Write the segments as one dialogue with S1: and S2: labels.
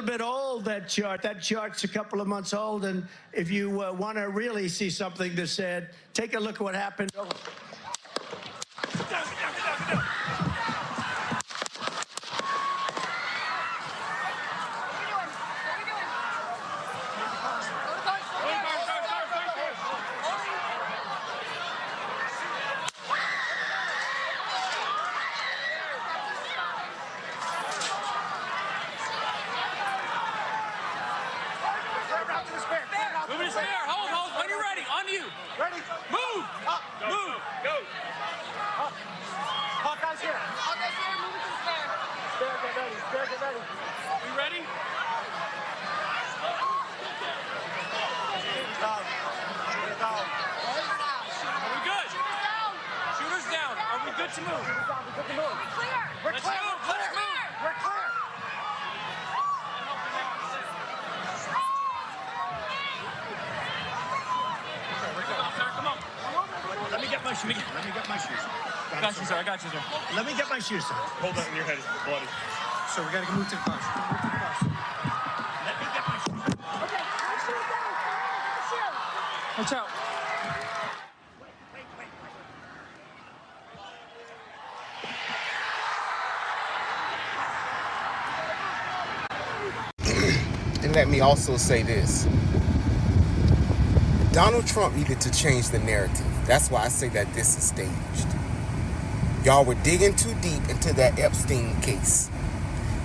S1: little bit old, that chart. That chart's a couple of months old, and if you want to really see something that's said, take a look at what happened.
S2: I got you, sir.
S1: Let me get my shoes, sir.
S2: Hold that in your head. It's bloody.
S1: So we got to move to the car. Let me get my shoes.
S3: Okay, my shoes down.
S2: Watch out.
S4: And let me also say this. Donald Trump needed to change the narrative. That's why I say that this is staged. Y'all were digging too deep into that Epstein case.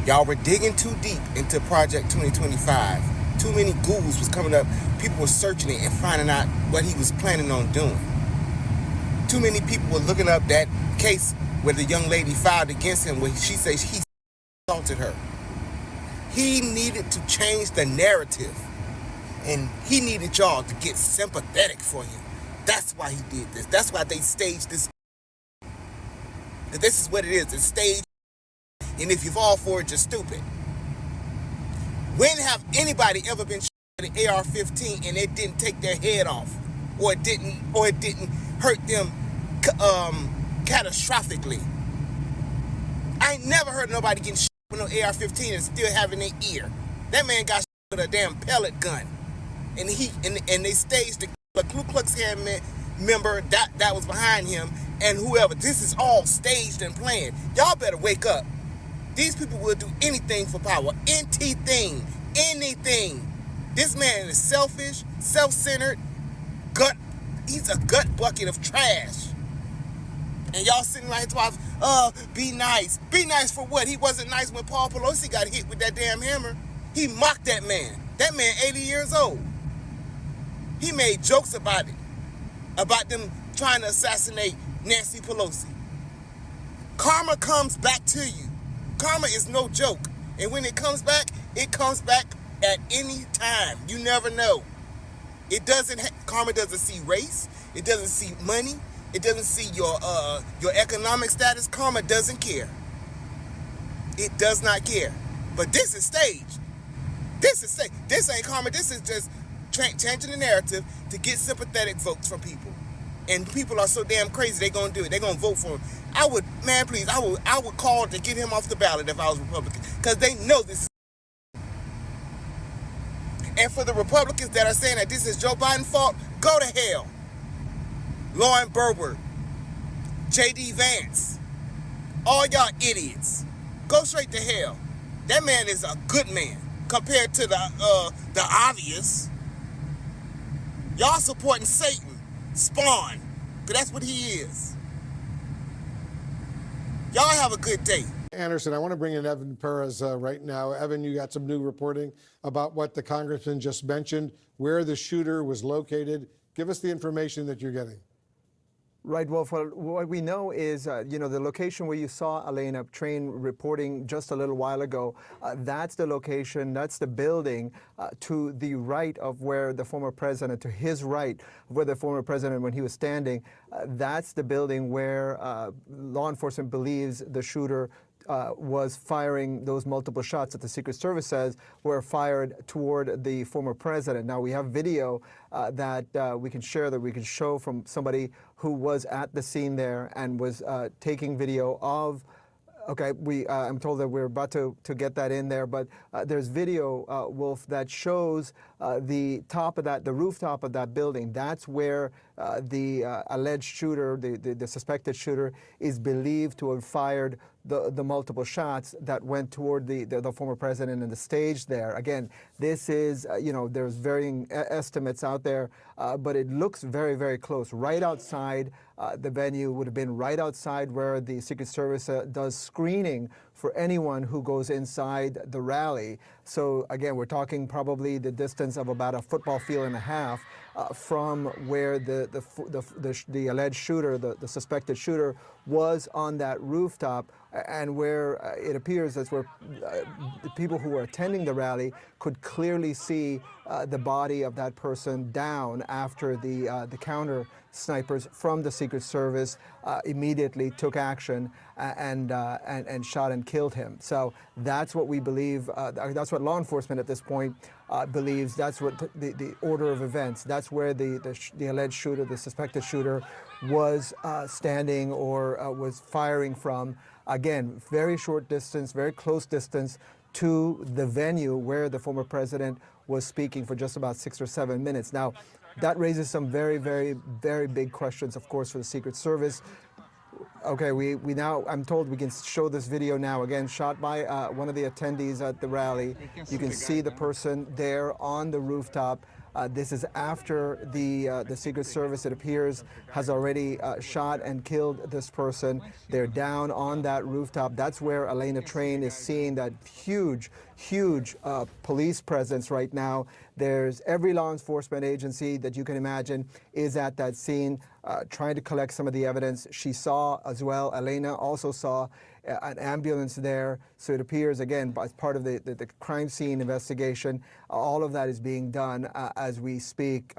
S4: Y'all were digging too deep into Project 2025. Too many Googles was coming up. People were searching it and finding out what he was planning on doing. Too many people were looking up that case where the young lady filed against him, where she says he assaulted her. He needed to change the narrative. And he needed y'all to get sympathetic for him. That's why he did this. That's why they staged this. This is what it is. It's staged. And if you fall for it, you're stupid. When have anybody ever been shot with an AR-15 and it didn't take their head off, or it didn't hurt them catastrophically? I ain't never heard nobody getting shot with no AR-15 and still having their ear. That man got shot with a damn pellet gun, and they staged the Ku Klux Klan member that was behind him, and whoever. This is all staged and planned. Y'all better wake up. These people will do anything for power. Anything. This man is selfish, self-centered, he's a gut bucket of trash. And y'all sitting right here, be nice. Be nice for what? He wasn't nice when Paul Pelosi got hit with that damn hammer. He mocked that man. That man 80 years old. He made jokes about it. About them trying to assassinate Nancy Pelosi. Karma comes back to you. Karma is no joke. And when it comes back at any time. You never know. Karma doesn't see race. It doesn't see money. It doesn't see your economic status. Karma doesn't care. It does not care. But this is staged. This ain't karma. This is just changing the narrative to get sympathetic votes from people. And people are so damn crazy, they gonna do it. They gonna vote for him. I would call to get him off the ballot if I was Republican, because they know this is. And for the Republicans that are saying that this is Joe Biden's fault, go to hell. Lauren Boebert, J.D. Vance, all y'all idiots, go straight to hell. That man is a good man compared to the obvious. Y'all supporting Satan, Spawn, because that's what he is. Y'all have a good day.
S5: Anderson, I want to bring in Evan Perez right now. Evan, you got some new reporting about what the congressman just mentioned, where the shooter was located. Give us the information that you're getting.
S6: Right, Wolf. Well, what we know is, the location where you saw Elena Train reporting just a little while ago, that's the location, that's the building to the right of where the former president, to his right, where the former president, when he was standing, that's the building where law enforcement believes the shooter was firing those multiple shots that the Secret Service says were fired toward the former president. Now, we have video that we can share, that we can show from somebody who was at the scene there and was taking video of Okay, I'm told that we're about to get that in there, but there's video, Wolf, that shows the rooftop of that building. That's where the alleged shooter, the suspected shooter, is believed to have fired the multiple shots that went toward the former president and the stage there. Again, this is, there's varying estimates out there, but it looks very, very close. Right outside the venue, would have been right outside where the Secret Service does screening for anyone who goes inside the rally. So again, we're talking probably the distance of about a football field and a half from where the alleged shooter, the suspected shooter, was on that rooftop, and where it appears that's where the people who were attending the rally could clearly see the body of that person down after the counter snipers from the Secret Service immediately took action and shot and killed him. So that's what we believe. That's what law enforcement at this point believes. That's what the order of events. That's where the alleged shooter, the suspected shooter, was standing or was firing from. Again, very short distance, very close distance to the venue where the former president was speaking for just about 6 or 7 minutes. Now, that raises some very, very, very big questions, of course, for the Secret Service. Okay, we now, I'm told we can show this video now, again, shot by one of the attendees at the rally. You can see the person there on the rooftop. This is after the Secret Service, it appears, has already shot and killed this person. They're down on that rooftop. That's where Elena Train is seeing that huge, huge police presence right now. There's every law enforcement agency that you can imagine is at that scene trying to collect some of the evidence. She saw as well, Elena also saw an ambulance there. So it appears, again, as part of the crime scene investigation, all of that is being done as we speak,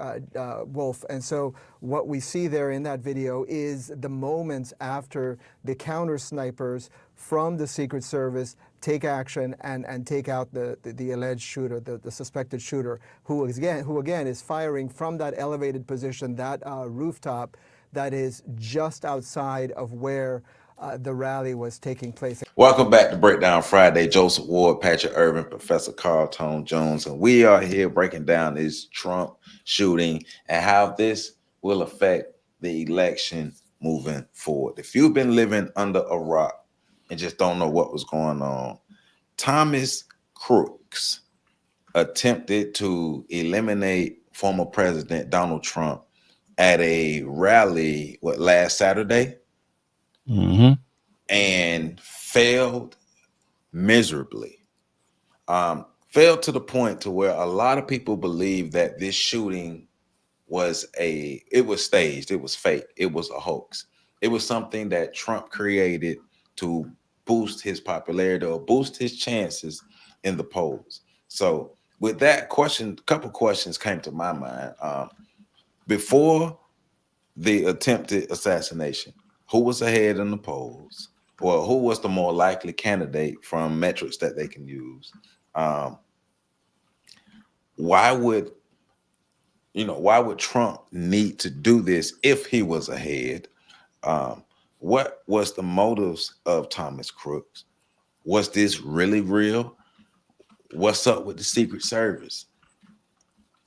S6: Wolf. And so what we see there in that video is the moments after the counter snipers from the Secret Service take action and take out the alleged shooter, the suspected shooter, who again is firing from that elevated position, that rooftop that is just outside of where the rally was taking place.
S2: Welcome back to Breakdown Friday. Joseph Ward, Patrick Irvin, Professor Carl Tone Jones, and we are here breaking down this Trump shooting and how this will affect the election moving forward. If you've been living under a rock and just don't know what was going on, Thomas Crooks attempted to eliminate former President Donald Trump at a rally, last Saturday? And failed miserably. Failed to the point to where a lot of people believe that this shooting was staged, it was fake, it was a hoax. It was something that Trump created to boost his popularity or boost his chances in the polls. So with that question, a couple questions came to my mind. Before the attempted assassination, who was ahead in the polls? Or who was the more likely candidate from metrics that they can use? Why would Trump need to do this if he was ahead? What was the motives of Thomas Crooks? Was this really real? What's up with the Secret Service?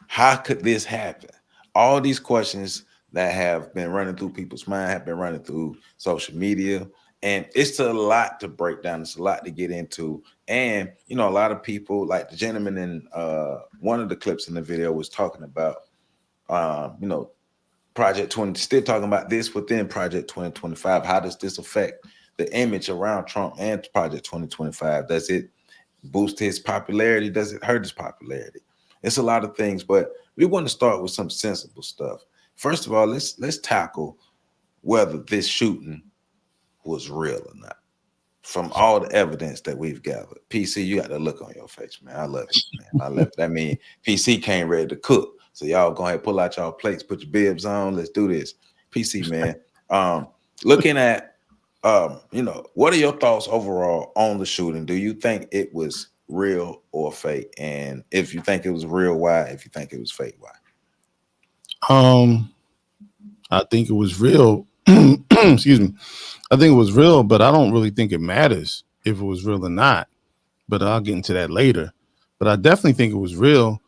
S2: How could this happen? All these questions that have been running through people's mind, have been running through social media. And it's a lot to break down. It's a lot to get into. And, a lot of people, like the gentleman in one of the clips in the video was talking about, Project 20, still talking about this within Project 2025. How does this affect the image around Trump and Project 2025? Does it boost his popularity? Does it hurt his popularity? It's a lot of things, but we want to start with some sensible stuff. First of all, let's tackle whether this shooting was real or not from all the evidence that we've gathered. PC, you got the look on your face, man. I love it, man. I love it. That means PC came ready to cook. So y'all go ahead, pull out y'all plates, put your bibs on. Let's do this. PC, man. Looking at, what are your thoughts overall on the shooting? Do you think it was real or fake? And if you think it was real, why? If you think it was fake, why?
S7: I think it was real excuse me, I think it was real, but I don't really think it matters if it was real or not. But I'll get into that later. But I definitely think it was real.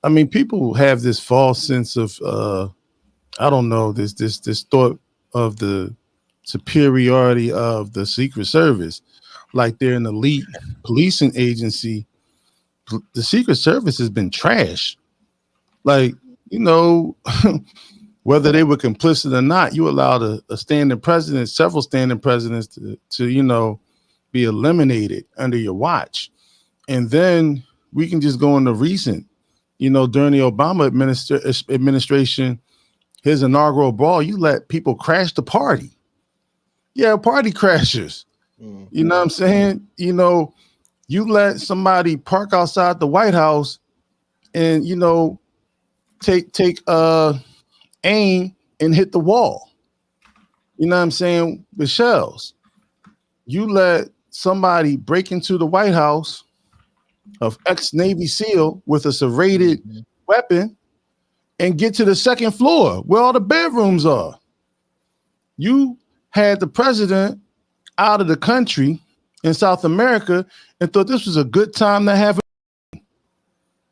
S7: I mean, people have this false sense of I don't know, this thought of the superiority of the Secret Service, like they're an elite policing agency. The Secret Service has been trashed. Like, you know, whether they were complicit or not, you allowed a standing president, several standing presidents to you know, be eliminated under your watch. And then we can just go into recent, you know, during the Obama administration, his inaugural ball, you let people crash the party. Yeah, party crashers. You know what I'm saying? You know, you let somebody park outside the White House and, you know, take aim and hit the wall. You know what I'm saying? With shells. You let somebody break into the White House of ex-Navy SEAL with a serrated weapon and get to the second floor where all the bedrooms are. You had the president out of the country in South America and thought this was a good time to have it.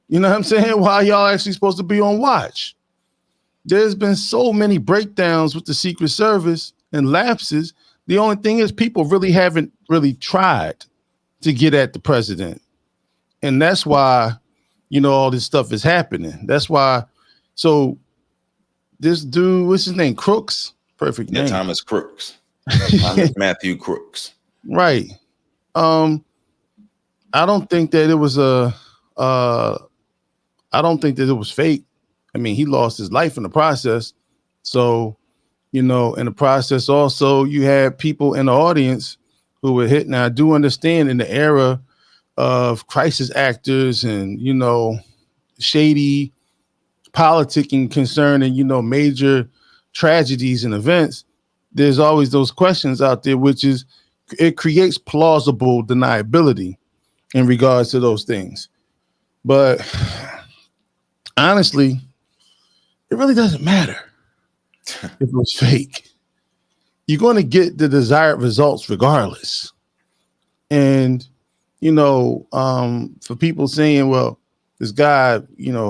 S7: You know what I'm saying? While y'all actually supposed to be on watch. There's been so many breakdowns with the Secret Service and lapses. The only thing is people really haven't really tried to get at the president. And that's why, you know, all this stuff is happening. That's why. So this dude, what's his name? Crooks? Perfect name.
S2: Thomas Crooks. Thomas Matthew Crooks.
S7: Right. I don't think that it was I don't think that it was fake. I mean, he lost his life in the process. So, you know, in the process also, you had people in the audience who were hit. Now, I do understand in the era of crisis actors and, you know, shady politicking concerning, you know, major tragedies and events, there's always those questions out there, which is it creates plausible deniability in regards to those things. But honestly, it really doesn't matter if it was fake. You're going to get the desired results regardless. And, you know, for people saying, well, this guy, you know,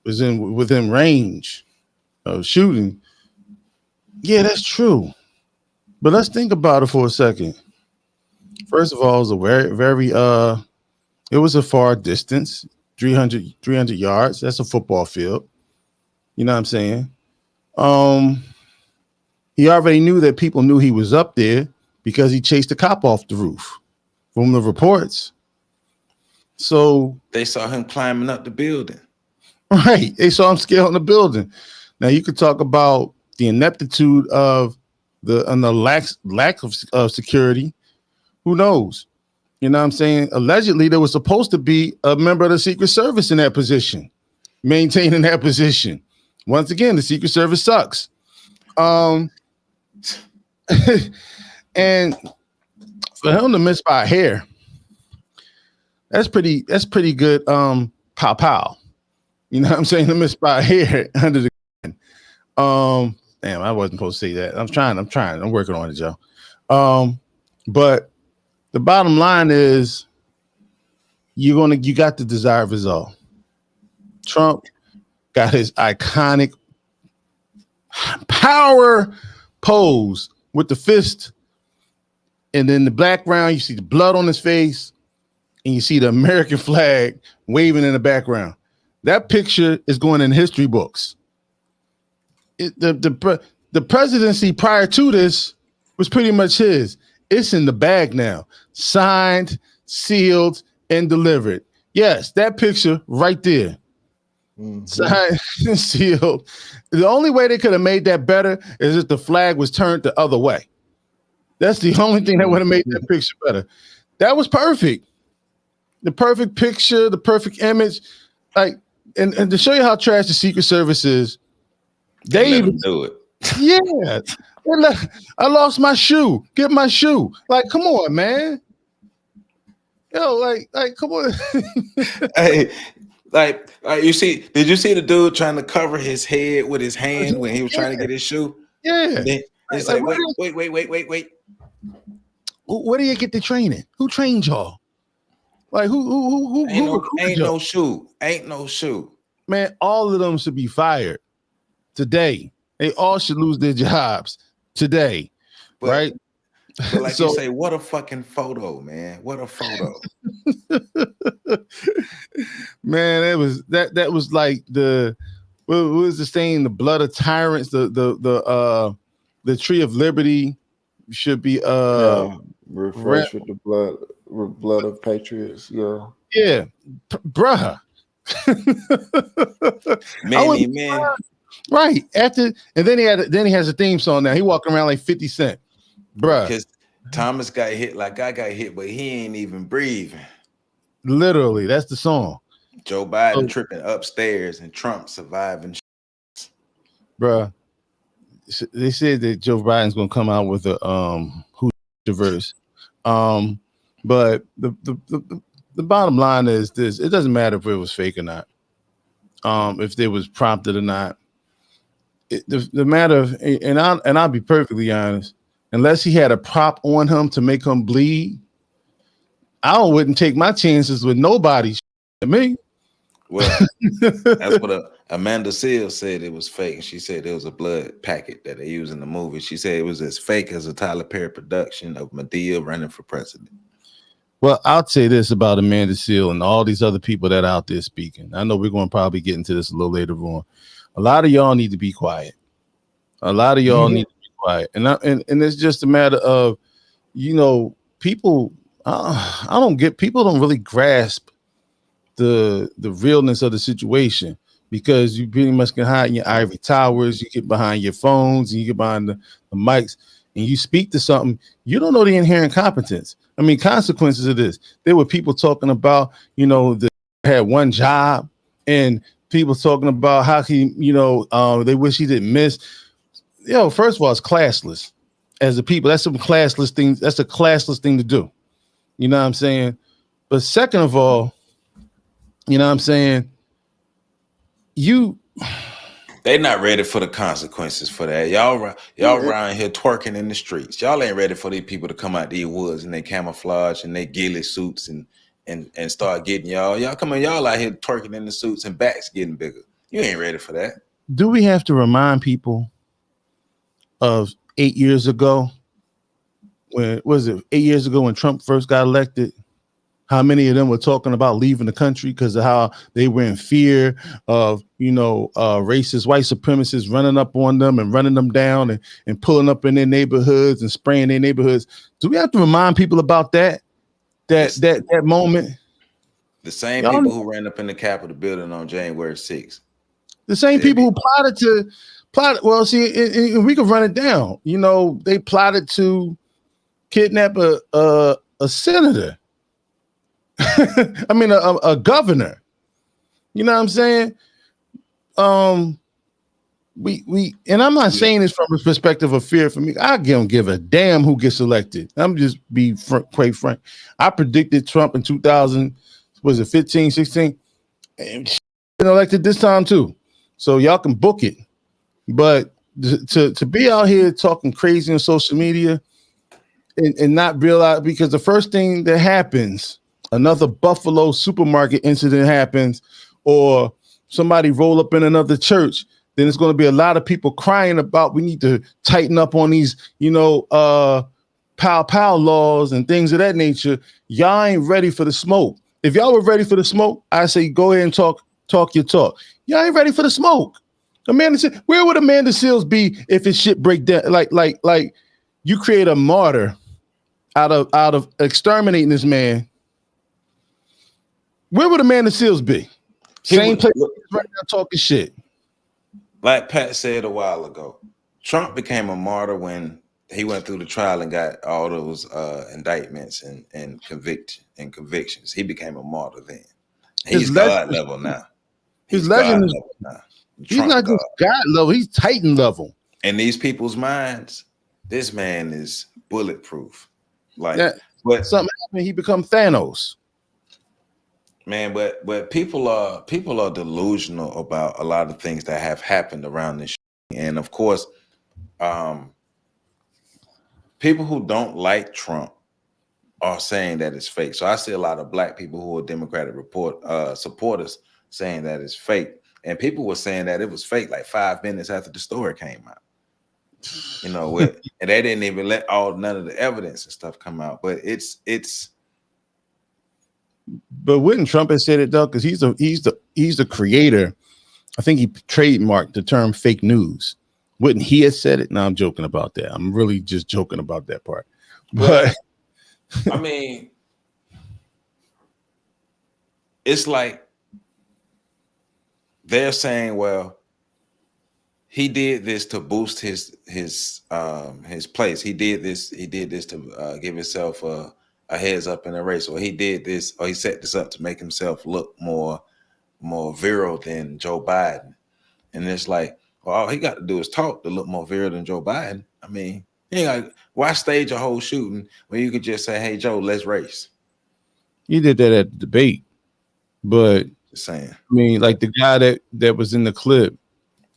S7: was within range of shooting. Yeah, that's true. But let's think about it for a second. First of all, it was a very, it was a far distance, 300 yards. That's a football field. You know what I'm saying? He already knew that people knew he was up there because he chased a cop off the roof from the reports. So
S2: they saw him climbing up the building.
S7: Right. They saw him scaling the building. Now you could talk about the ineptitude of the lack of security. Who knows? You know what I'm saying? Allegedly, there was supposed to be a member of the Secret Service in that position, maintaining that position. Once again, the Secret Service sucks. And for him to miss by a hair, that's pretty good. Pow. You know what I'm saying? To miss by a hair under the gun. Damn, I wasn't supposed to say that. I'm trying. I'm working on it, Joe. But the bottom line is you got the desired result. Trump got his iconic power pose with the fist, and in the background you see the blood on his face, and you see the American flag waving in the background. That picture is going in history books. The presidency prior to this was pretty much his. It's in the bag now, signed, sealed, and delivered. Yes, that picture right there. Signed and sealed. The only way they could have made that better is if the flag was turned the other way. That's the only thing that would have made that picture better. That was perfect. The perfect picture, the perfect image. Like, and to show you how trash the Secret Service is, they even
S2: do it.
S7: Yeah. I lost my shoe. Get my shoe. Like, come on, man. Yo, like, come on.
S2: Hey, like you see, did you see the dude trying to cover his head with his hand when he was trying to get his shoe?
S7: Yeah.
S2: It's
S7: Like,
S2: like, wait.
S7: where do you get the training? Who trained y'all? Like who recruited y'all?
S2: Ain't no shoe.
S7: Man, all of them should be fired today. They all should lose their jobs today,
S2: But,
S7: right?
S2: But like
S7: So,
S2: you say, what a fucking photo, man. What a photo.
S7: man, that was like what was the saying? The blood of tyrants, the tree of liberty should be
S8: refresh with the blood of patriots.
S7: Yeah, bruh.
S2: Man.
S7: Right after, and then he has a theme song now. He walking around like 50 Cent, bruh.
S2: Because Thomas got hit like I got hit, but he ain't even breathing.
S7: Literally, that's the song.
S2: Joe Biden tripping upstairs and Trump surviving.
S7: Bruh, they said that Joe Biden's gonna come out with a who's verse. But the bottom line is this: it doesn't matter if it was fake or not. If they was prompted or not. The matter of, and I'll be perfectly honest, unless he had a prop on him to make him bleed, I wouldn't take my chances with nobody. Me.
S2: Well, that's what Amanda Seales said. It was fake. She said it was a blood packet that they used in the movie. She said it was as fake as a Tyler Perry production of Madea running for president.
S7: Well, I'll say this about Amanda Seales and all these other people that are out there speaking. I know we're going to probably get into this a little later on. A lot of y'all need to be quiet. A lot of y'all need to be quiet. And it's just a matter of, people, people don't really grasp the realness of the situation, because you pretty much can hide in your ivory towers, you get behind your phones, and you get behind the mics, and you speak to something, you don't know the inherent competence. I mean, consequences of this. There were people talking about, that had one job, and people talking about how he, they wish he didn't miss. First of all, it's classless. As a people, that's some classless thing. That's a classless thing to do. You know what I'm saying? But second of all, you know what I'm saying?
S2: They not ready for the consequences for that. Y'all around here twerking in the streets. Y'all ain't ready for these people to come out these woods in their camouflage and their ghillie suits and start getting y'all. Y'all out here twerking in the suits and backs getting bigger. You ain't ready for that.
S7: Do we have to remind people of 8 years ago? When 8 years ago when Trump first got elected? How many of them were talking about leaving the country because of how they were in fear of, racist white supremacists running up on them and running them down and pulling up in their neighborhoods and spraying their neighborhoods? Do we have to remind people about that moment?
S2: The same people who ran up in the Capitol building on January 6th.
S7: The same people who plotted. Well, see, we could run it down. They plotted to kidnap a senator. I mean, a governor. You know what I'm saying? We and I'm not saying this from a perspective of fear for me. I don't give a damn who gets elected. I'm just quite frank. I predicted Trump in 2000, was it 15, 16? And been elected this time too. So y'all can book it. But to be out here talking crazy on social media and not realize, because the first thing that happens, another Buffalo supermarket incident happens, or somebody roll up in another church, then it's going to be a lot of people crying about we need to tighten up on these, pow laws and things of that nature. Y'all ain't ready for the smoke. If y'all were ready for the smoke, I say go ahead and talk your talk. Y'all ain't ready for the smoke. Where would Amanda Seales be if his shit break down? Like you create a martyr out of exterminating this man. Where would Amanda Seales be? Same place right now talking shit.
S2: Like Pat said a while ago, Trump became a martyr when he went through the trial and got all those indictments and convictions. He became a martyr then. He's God level now.
S7: He's legend is level now. He's not just God level, he's Titan level.
S2: In these people's minds, this man is bulletproof. But
S7: something happened, he become Thanos.
S2: Man, but people are delusional about a lot of things that have happened around this shit. And of course, people who don't like Trump are saying that it's fake. So I see a lot of black people who are Democratic supporters saying that it's fake. And people were saying that it was fake like 5 minutes after the story came out. You know, and they didn't even let none of the evidence and stuff come out. But
S7: But wouldn't Trump have said it though? Because he's the creator. I think he trademarked the term fake news. Wouldn't he have said it? No, I'm joking about that. I'm really just joking about that part. But
S2: I mean, it's like they're saying, well, he did this to boost his place. He did this to give himself a heads up in a race, or he did this, or he set this up to make himself look more virile than Joe Biden. And it's like, well, all he got to do is talk to look more virile than Joe Biden. I mean, why stage a whole shooting when you could just say, hey, Joe, let's race?
S7: he did that at the debate. But
S2: Just saying.
S7: I mean, like the guy that was in the clip,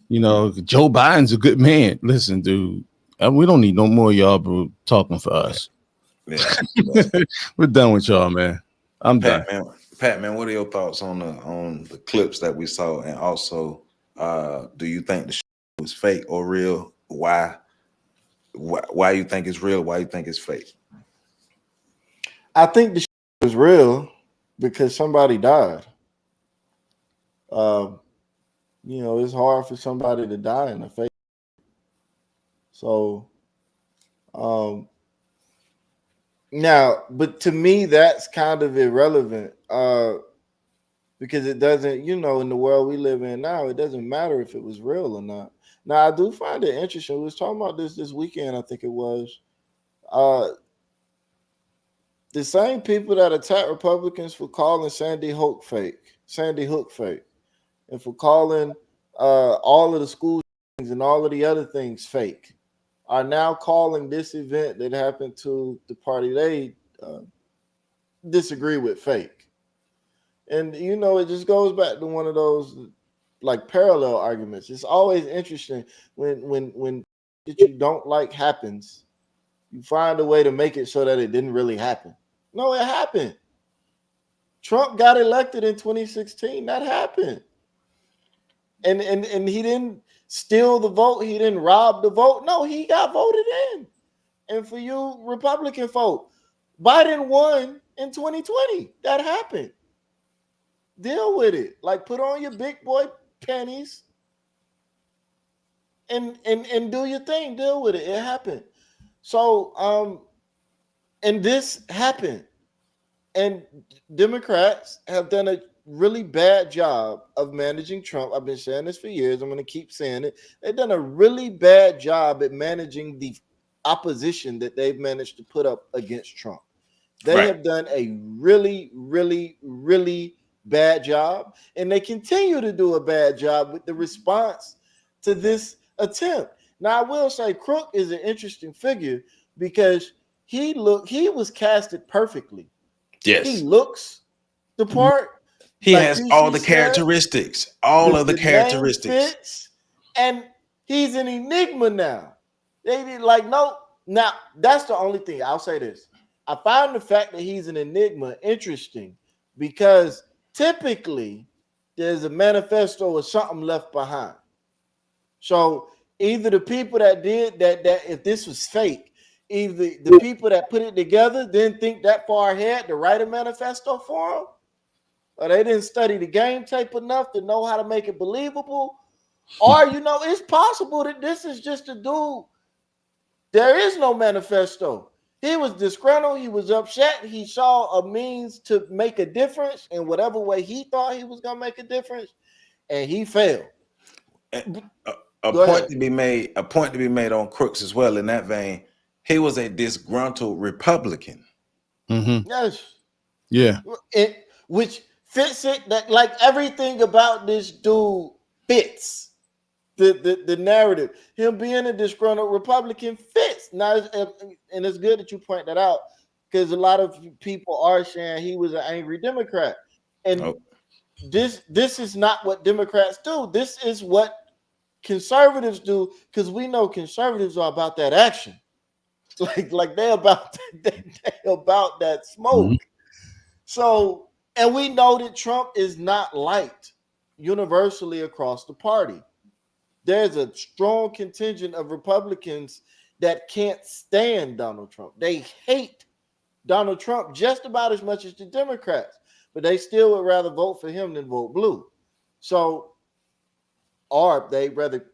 S7: you know, Joe Biden's a good man. Listen, dude, we don't need no more of y'all bro talking for us.
S2: Yeah.
S7: We're done with y'all, man. I'm done.
S2: Pat, man, what are your thoughts on the clips that we saw? And also, do you think the was fake or real? Why you think it's real? Why you think it's fake?
S8: I think the was real because somebody died. You know, it's hard for somebody to die in a fake. So, now, but to me, that's kind of irrelevant because it doesn't, you know, in the world we live in now, it doesn't matter if it was real or not. Now, I do find it interesting. We was talking about this weekend, I think it was. The same people that attack Republicans for calling Sandy Hook fake, and for calling all of the school things and all of the other things fake, are now calling this event that happened to the party they disagree with fake. And, you know, it just goes back to one of those like parallel arguments. It's always interesting when that you don't like happens, you find a way to make it so that it didn't really happen. No, it happened. Trump got elected in 2016. That happened. And he didn't steal the vote. He didn't rob the vote. No, he got voted in. And for you Republican folk, Biden won in 2020. That happened. Deal with it. Like, put on your big boy panties and do your thing. Deal with it. It happened. So, and this happened. And Democrats have done a really bad job of managing Trump. I've been saying this for years. I'm going to keep saying it. They've done a really bad job at managing the opposition that they've managed to put up against Trump. They have done a really, really, really bad job. And they continue to do a bad job with the response to this attempt. Now, I will say Crook is an interesting figure because he was casted perfectly.
S2: Yes.
S8: He looks the part.
S2: He
S8: like
S2: has
S8: DC
S2: all the
S8: said,
S2: characteristics. All of the characteristics.
S8: Fits, and he's an enigma now. They did like no. Now, that's the only thing. I'll say this. I find the fact that he's an enigma interesting because typically there's a manifesto or something left behind. So either the people that did that if this was fake, either the people that put it together didn't think that far ahead to write a manifesto for them, or they didn't study the game tape enough to know how to make it believable, or, you know, it's possible that this is just a dude. There is no manifesto. He was disgruntled. He was upset. He saw a means to make a difference in whatever way he thought he was going to make a difference, and he failed.
S2: A point to be made on Crooks as well in that vein. He was a disgruntled Republican.
S7: Mm-hmm.
S8: Yes.
S7: Yeah.
S8: Which fits it, that like everything about this dude fits the narrative. Him being a disgruntled Republican fits. Now, and it's good that you point that out because a lot of people are saying he was an angry Democrat. And this is not what Democrats do. This is what conservatives do because we know conservatives are about that action. Like they about they about that smoke. So, and we know that Trump is not liked universally across the party. There's a strong contingent of Republicans that can't stand Donald Trump. They hate Donald Trump just about as much as the Democrats, but they still would rather vote for him than vote blue. So, or they rather,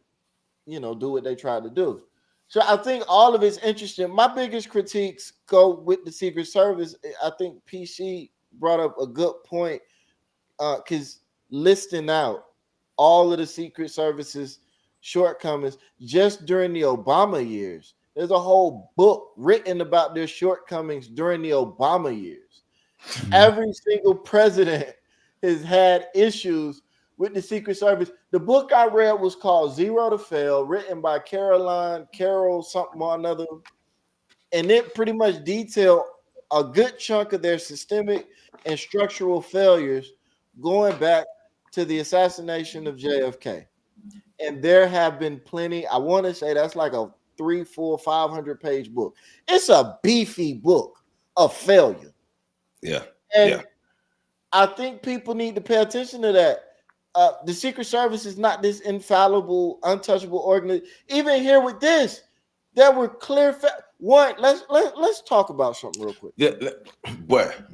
S8: do what they try to do. So I think all of it's interesting. My biggest critiques go with the Secret Service. I think PC brought up a good point because listing out all of the Secret Service's shortcomings just during the Obama years. There's a whole book written about their shortcomings during the Obama years. Every single president has had issues with the Secret Service. The book I read was called Zero to Fail, written by Carol something or another. And it pretty much detailed a good chunk of their systemic and structural failures going back to the assassination of JFK. And there have been plenty. I want to say that's like a 300, 400, 500-page book. It's a beefy book of failure.
S2: Yeah.
S8: And I think people need to pay attention to that. The Secret Service is not this infallible, untouchable organization. Even here with this, there were clear one. Let's talk about something real quick.
S2: Yeah,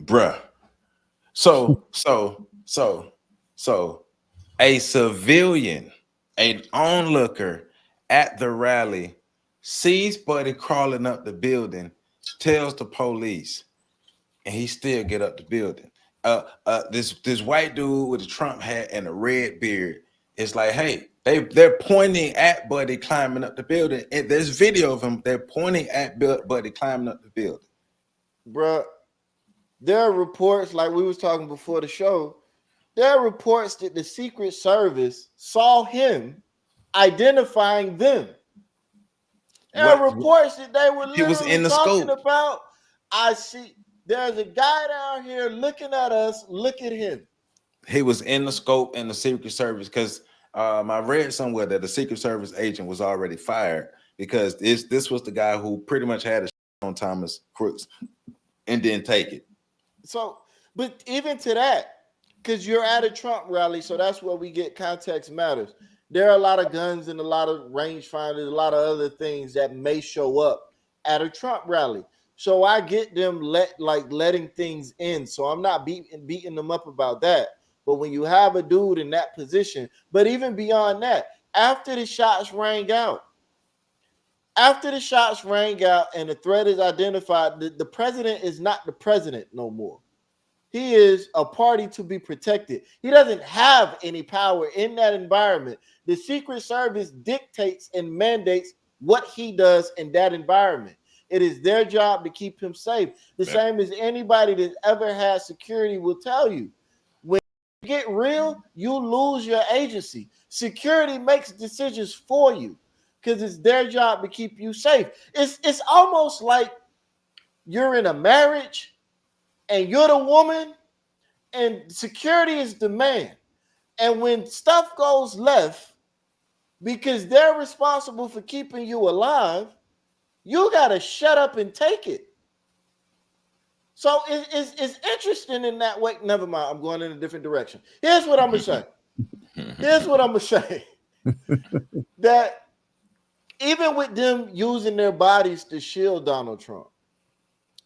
S2: bruh. So a civilian, an onlooker at the rally, sees Buddy crawling up the building, tells the police, and he still get up the building. This white dude with a Trump hat and a red beard is like, hey, they're pointing at Buddy climbing up the building. And there's video of him. They're pointing at Buddy climbing up the building.
S8: Bruh, there are reports, like we was talking before the show, there are reports that the Secret Service saw him identifying them. There are reports that they were literally talking about, I see, there's a guy down here looking at us, look at him.
S2: He was in the scope in the Secret Service because I read somewhere that the Secret Service agent was already fired because this was the guy who pretty much had a on Thomas Crooks and didn't take it.
S8: So, but even to that, because you're at a Trump rally, so that's where we get context matters. There are a lot of guns and a lot of rangefinders, a lot of other things that may show up at a Trump rally. So I get them letting things in. So I'm not beating them up about that. But when you have a dude in that position, but even beyond that, after the shots rang out and the threat is identified, the president is not the president no more. He is a party to be protected. He doesn't have any power in that environment. The Secret Service dictates and mandates what he does in that environment. It is their job to keep him safe. The same as anybody that ever had security will tell you. When you get real, you lose your agency. Security makes decisions for you because it's their job to keep you safe. It's almost like you're in a marriage and you're the woman and security is the man. And when stuff goes left, because they're responsible for keeping you alive, you got to shut up and take it. So it's interesting in that way. Never mind. I'm going in a different direction. Here's what I'm going to say. That even with them using their bodies to shield Donald Trump,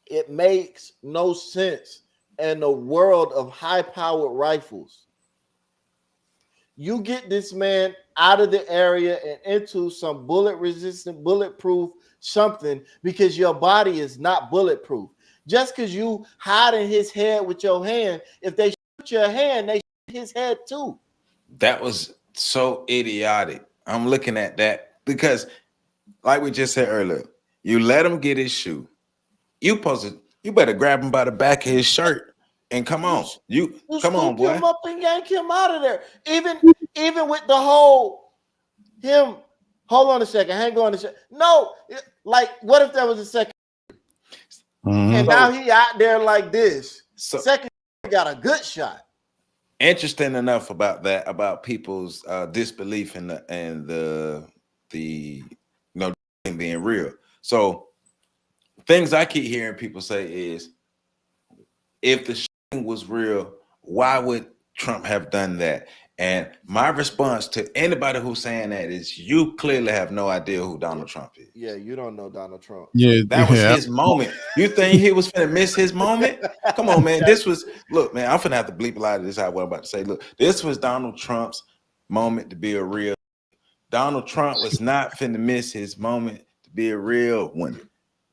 S8: it makes no sense in the world of high-powered rifles. You get this man out of the area and into some bullet-resistant, bulletproof something because your body is not bulletproof. Just because you hiding his head with your hand, if they shoot your hand, they shoot his head too. That
S2: was so idiotic. I'm looking at that because, like we just said earlier, you let him get his shoe. You better grab him by the back of his shirt and come on. You come on, boy.
S8: Him up and yank him out of there. Even with the whole him. Hold on a second. Hang on a second. No, like what if there was a second? And now he out there like this. So, second got a good shot.
S2: Interesting enough about that, about people's disbelief in the being real. So things I keep hearing people say is, if the shooting was real, why would Trump have done that? And my response to anybody who's saying that is, you clearly have no idea who Donald Trump is.
S8: Yeah, you don't know Donald Trump.
S7: Yeah,
S2: That was
S7: yeah.
S2: his moment. You think he was finna miss his moment? Come on, man. This was, look, man, I'm finna have to bleep a lot of this out what I'm about to say. Look, this was Donald Trump's moment to be a real. Donald Trump was not finna miss his moment to be a real one.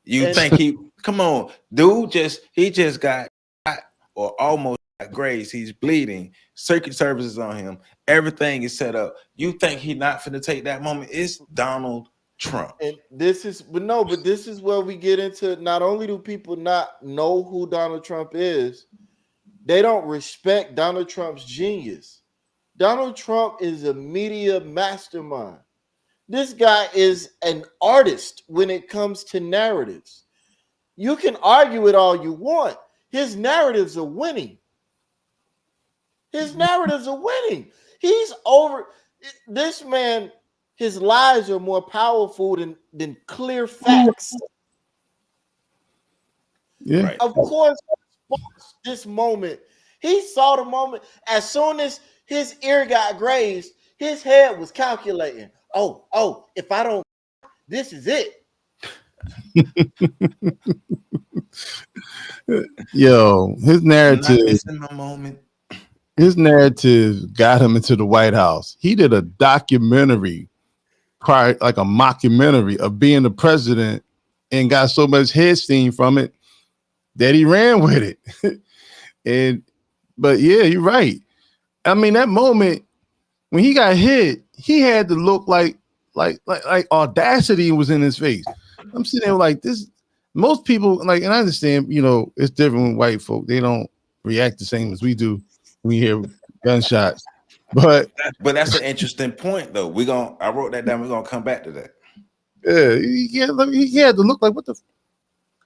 S2: You think he, come on, dude, he just got shot or almost got grazed. He's bleeding. Secret Services on him. Everything is set up. You think he not finna take that moment? It's Donald Trump.
S8: And this is, but this is where we get into, not only do people not know who Donald Trump is, they don't respect Donald Trump's genius. Donald Trump is a media mastermind. This guy is an artist when it comes to narratives. You can argue it all you want. His narratives are winning. His narratives are winning. He's over this man. His lies are more powerful than clear facts.
S7: Yeah.
S2: Right.
S8: Of course, this moment, he saw the moment. As soon as his ear got grazed, his head was calculating. Oh, if I don't, this is it.
S7: Yo, his
S2: I'm not
S7: narrative.
S2: missing my moment.
S7: His narrative got him into the White House. He did a documentary, prior, like a mockumentary of being the president, and got so much head steam from it that he ran with it. But yeah, you're right. I mean, that moment when he got hit, he had to look like audacity was in his face. I'm sitting there like this. Most people like, and I understand, it's different with white folk. They don't react the same as we do. We hear gunshots, but
S2: that's an interesting point, though. I wrote that down. We're gonna come back to that.
S7: Yeah, he had to look like what the,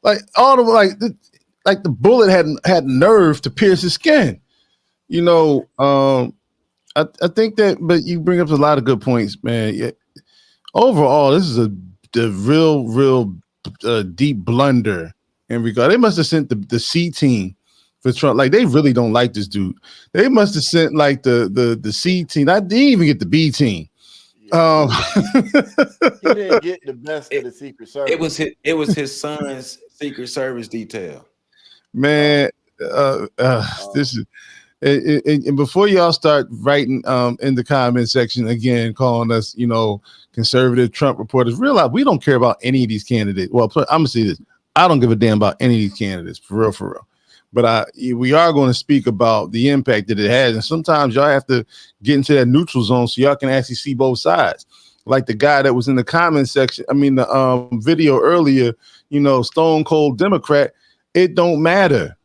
S7: like all the like the bullet had nerve to pierce his skin. I think that, but you bring up a lot of good points, man. Yeah. Overall, this is the real deep blunder in regard. They must have sent the C team for Trump. Like, they really don't like this dude. They must have sent like the C team. I didn't even get the B team.
S8: He didn't get the best of the Secret Service.
S2: It was his son's Secret Service detail.
S7: Man, this is. And before y'all start writing in the comment section again, calling us, conservative Trump reporters, realize we don't care about any of these candidates. Well, I'm gonna say this: I don't give a damn about any of these candidates, for real. But we are going to speak about the impact that it has, and sometimes y'all have to get into that neutral zone so y'all can actually see both sides. Like the guy that was in the comment section, the video earlier, Stone Cold Democrat. It don't matter.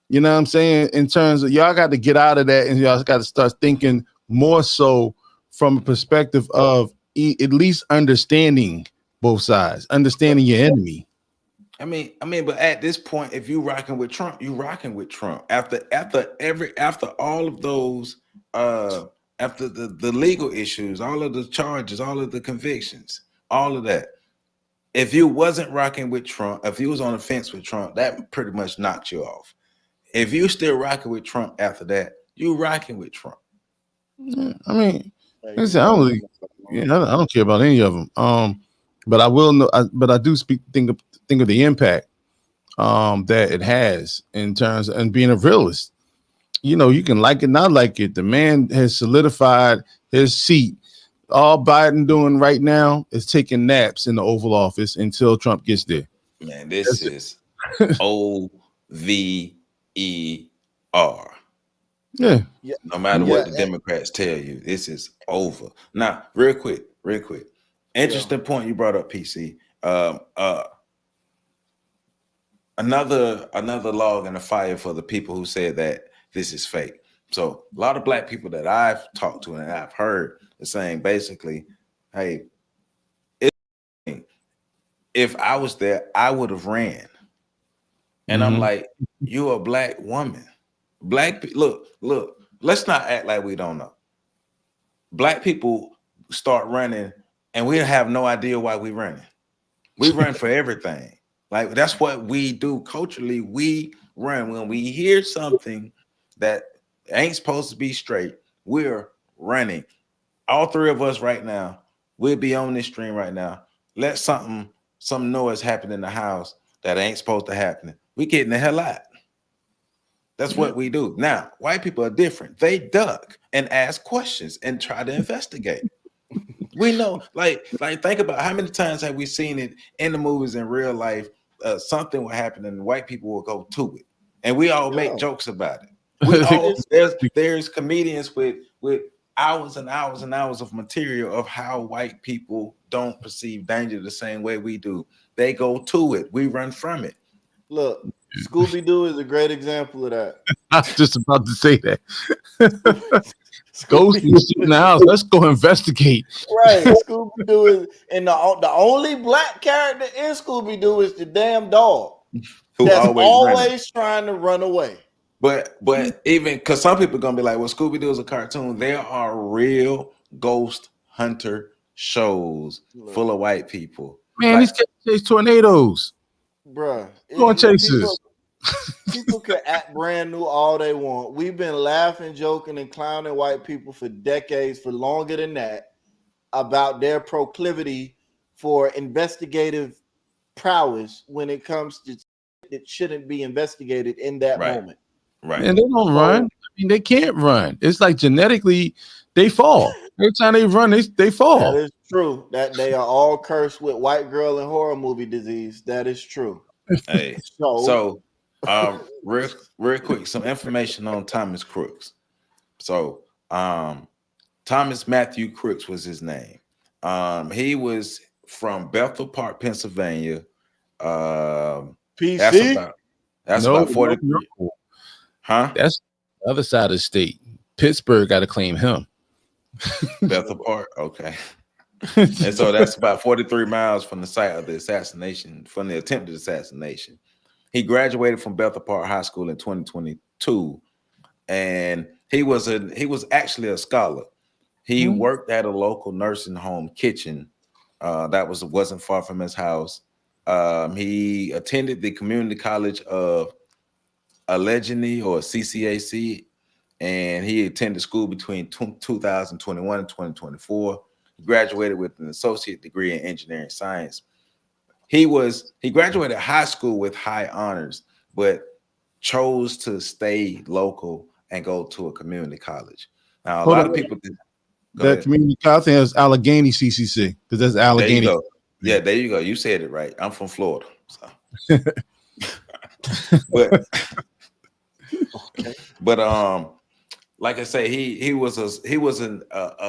S7: You know what I'm saying? In terms of, y'all got to get out of that, and y'all got to start thinking more so from a perspective of at least understanding both sides, understanding your enemy.
S2: But at this point, if you rocking with Trump, you rocking with Trump. After all of those, after the legal issues, all of the charges, all of the convictions, all of that. If you wasn't rocking with Trump, if you was on the fence with Trump, that pretty much knocked you off. If you still rocking with Trump after that, you rocking with Trump.
S7: Yeah, like I said, I don't care about any of them. But I will know. But I do think of the impact that it has in terms of, and being a realist. You can like it, not like it. The man has solidified his seat. All Biden doing right now is taking naps in the Oval Office until Trump gets there.
S2: Man, this is OVER.
S7: Yeah.
S2: No matter what the Democrats tell you, this is over. Now, real quick. Interesting point you brought up, PC. Another log in the fire for the people who said that this is fake. So a lot of black people that I've talked to and I've heard are saying basically, hey, if I was there, I would have ran. And I'm like, you're a black woman. Black people, look, let's not act like we don't know. Black people start running and we have no idea why we running. We run for everything. Like that's what we do culturally. We run when we hear something that ain't supposed to be straight. We're running. All three of us right now, we'll be on this stream right now. Let some noise happen in the house that ain't supposed to happen. We getting the hell out. That's what we do. Now, white people are different. They duck and ask questions and try to investigate. We know, like think about how many times have we seen it in the movies in real life? Something will happen and white people will go to it, and we all make jokes about it. We all there's comedians with hours and hours and hours of material of how white people don't perceive danger the same way we do. They go to it. We run from it.
S8: Look, Scooby-Doo is a great example of that.
S7: I was just about to say that. Ghost is in the house. Let's go investigate.
S8: Right. Scooby-Doo is, and the only black character in Scooby-Doo is the damn dog.
S2: Who
S8: that's
S2: always
S8: always trying to run away.
S2: But even because some people are gonna be like, well, Scooby-Doo is a cartoon. There are real ghost hunter shows full of white people.
S7: Man, these kids chase tornadoes.
S8: Bruh.
S7: Go on chases.
S8: People can act brand new all they want. We've been laughing, joking, and clowning white people for decades, for longer than that, about their proclivity for investigative prowess when it comes to it shouldn't be investigated in that moment.
S2: Right.
S7: And they don't run. I mean, they can't run. It's like genetically they fall. Every time they run, they fall.
S8: That is true. That they are all cursed with white girl and horror movie disease. That is true.
S2: Hey, so real quick, some information on Thomas Crooks. So Thomas Matthew Crooks was his name. He was from Bethel Park, Pennsylvania.
S8: PC?
S2: That's about 43. Huh?
S7: That's the other side of the state. Pittsburgh got to claim him.
S2: Bethel Park, okay. And so that's about 43 miles from the site of the assassination, from the attempted assassination. He graduated from Bethel Park High School in 2022, and he was actually a scholar. He worked at a local nursing home kitchen that wasn't far from his house. He attended the Community College of Allegheny, or CCAC, and he attended school between 2021 and 2024. He graduated with an associate degree in engineering science. He graduated high school with high honors, but chose to stay local and go to a community college. Now, a lot of people
S7: that community college, I think is Allegheny CCC, because that's Allegheny.
S2: There you go. Yeah, there you go. You said it right. I'm from Florida, so. but like I say, he was a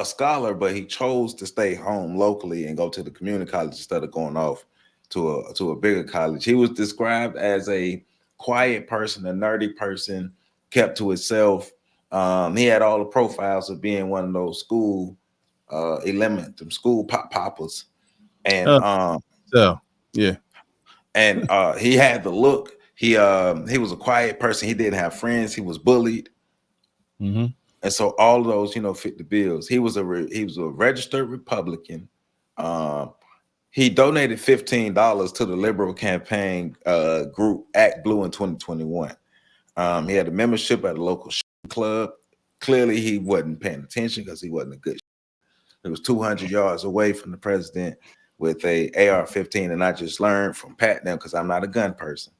S2: scholar, but he chose to stay home locally and go to the community college instead of going off to a bigger college. He was described as a quiet person, a nerdy person, kept to himself. He had all the profiles of being one of those school poppers, and and he had the look. He was a quiet person. He didn't have friends. He was bullied. And so all of those, fit the bills. He was a registered Republican. He donated $15 to the liberal campaign group Act Blue in 2021. He had a membership at a local club. Clearly, he wasn't paying attention because he wasn't a good. He was 200 yards away from the president with a AR-15, and I just learned from Pat now, because I'm not a gun person,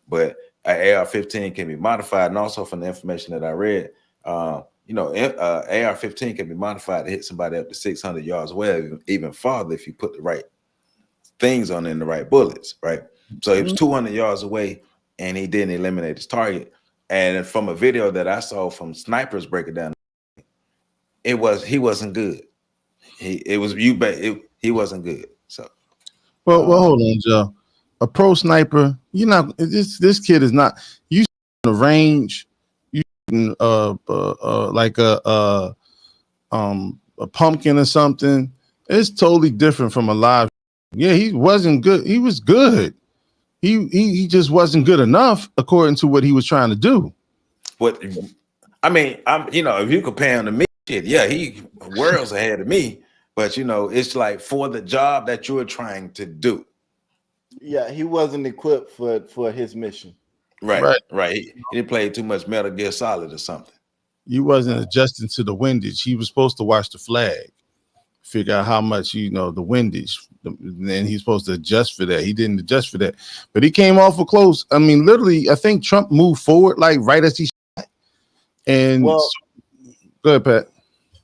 S2: but an AR-15 can be modified, and also from the information that I read, AR-15 can be modified to hit somebody up to 600 yards away, even farther if you put the right things on in the right bullets, right? So he was 200 yards away, and he didn't eliminate his target. And from a video that I saw from snipers breaking down, he wasn't good. He wasn't good. So,
S7: well, hold on, Joe. A pro sniper, this kid is not. You the range, you like a pumpkin or something. It's totally different from a live. Yeah, he wasn't good. He was good. He just wasn't good enough according to what he was trying to do.
S2: What I mean, if you compare him to me, yeah, he worlds ahead of me. But it's like for the job that you're trying to do,
S8: Yeah, he wasn't equipped for his mission.
S2: Right,
S7: Right.
S2: right. He didn't play too much Metal Gear Solid or something.
S7: You wasn't adjusting to the windage. He was supposed to watch the flag, figure out how much, the windage. Then he's supposed to adjust for that. He didn't adjust for that. But he came awful close. I mean, literally, I think Trump moved forward like right as he shot. And
S8: Well,
S7: go ahead, Pat.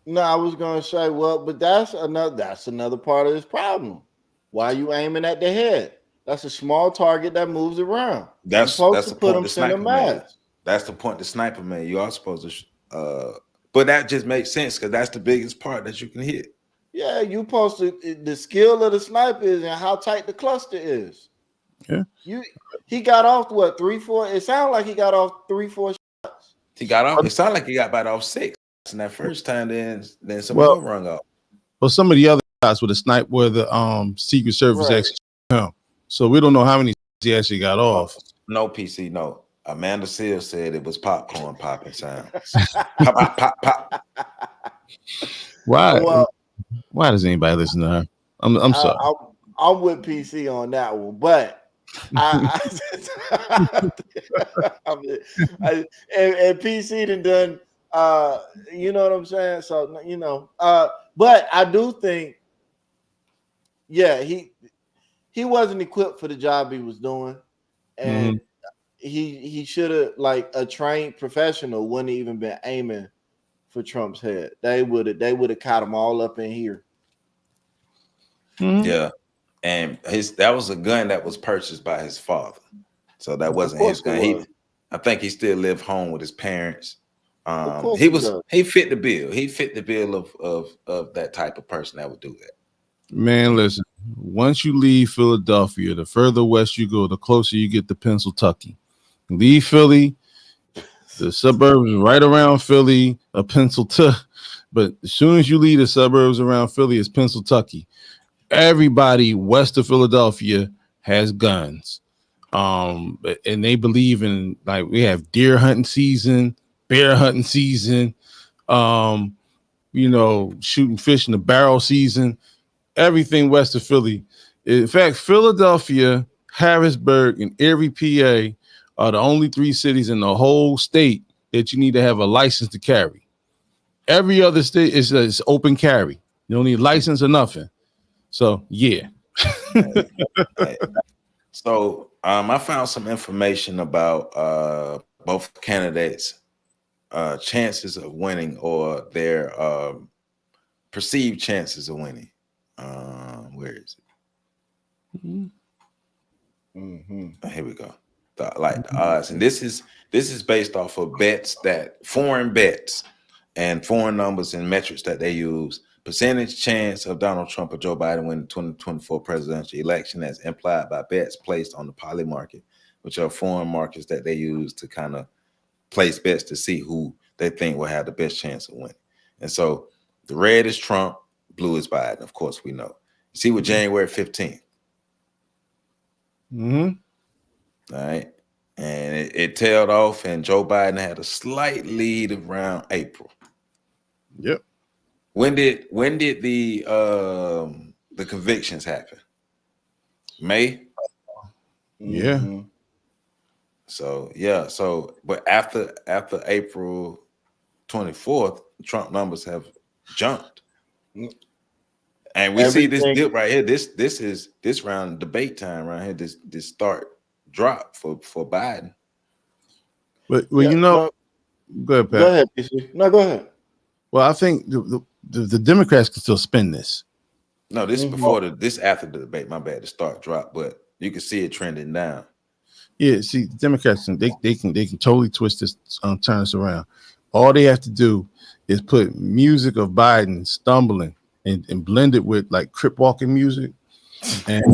S8: no, I was gonna say, well, but that's another part of this problem. Why are you aiming at the head? That's a small target that moves around.
S2: That's
S8: You're
S2: that's
S8: supposed
S2: the
S8: to put
S2: point
S8: them
S2: the
S8: center
S2: sniper made.
S8: mass.
S2: That's the point the sniper made. You are supposed to, but that just makes sense because that's the biggest part that you can hit.
S8: Yeah, you supposed to. The skill of the sniper is and how tight the cluster is.
S7: Yeah.
S8: He got off what 3-4. It sounded like he got off 3-4 shots.
S2: He got off. It sounded like he got bite off 6 in that first time. Then some
S7: Well-
S2: more rung off.
S7: Well, some of the other shots with the snipe where the Secret Service
S8: Right.
S7: actually shot him. So we don't know how many he actually got off.
S2: No PC. No. Amanda Seals said it was popcorn popping sounds. Pop, pop, pop, pop.
S7: Why?
S8: Well,
S7: Why does anybody listen to her? I'm sorry.
S8: I'm with PC on that one, but and PC done you know what I'm saying? So but I do think, yeah, he wasn't equipped for the job he was doing, and he should have, like, a trained professional wouldn't have even been aiming for Trump's head. They would have caught him all up in here.
S2: Yeah. And that was a gun that was purchased by his father. So that wasn't his gun. I think he still lived home with his parents. He fit the bill. He fit the bill of that type of person that would do that.
S7: Man, listen, once you leave Philadelphia, the further west you go, the closer you get to Pennsylvania. Leave Philly, the suburbs right around Philly are Pennsylvania. But as soon as you leave the suburbs around Philly, it's Pennsylvania. Everybody west of Philadelphia has guns. And they believe in, like, we have deer hunting season, bear hunting season, shooting fish in the barrel season, everything west of Philly. In fact, Philadelphia, Harrisburg, and Erie, PA are the only 3 cities in the whole state that you need to have a license to carry. Every other state is open carry. You don't need a license or nothing. So, yeah.
S2: Right. So I found some information about both candidates' chances of winning, or their perceived chances of winning. Where is it? Here we go. The odds, and this is based off of foreign bets and foreign numbers and metrics that they use. Percentage chance of Donald Trump or Joe Biden winning the 2024 presidential election as implied by bets placed on the poly market, which are foreign markets that they use to kind of place bets to see who they think will have the best chance of winning. And so the red is Trump, blue is Biden. Of course, we know. You see, with January 15th. All right. And it tailed off, and Joe Biden had a slight lead around April.
S7: Yep.
S2: When did the convictions happen? May?
S7: Yeah.
S2: So yeah, but after April 24th, Trump numbers have jumped. And we see this dip right here. This round debate time right here. This start drop for Biden.
S7: But go ahead, Pat.
S8: Go ahead, PC. No, go ahead.
S7: Well, I think the Democrats can still spin this.
S2: No, this is before this after the debate. My bad. The start drop, but you can see it trending down.
S7: Yeah, see, the Democrats they can totally twist this, turn this around. All they have to do is put music of Biden stumbling and blend it with, like, crip walking music, and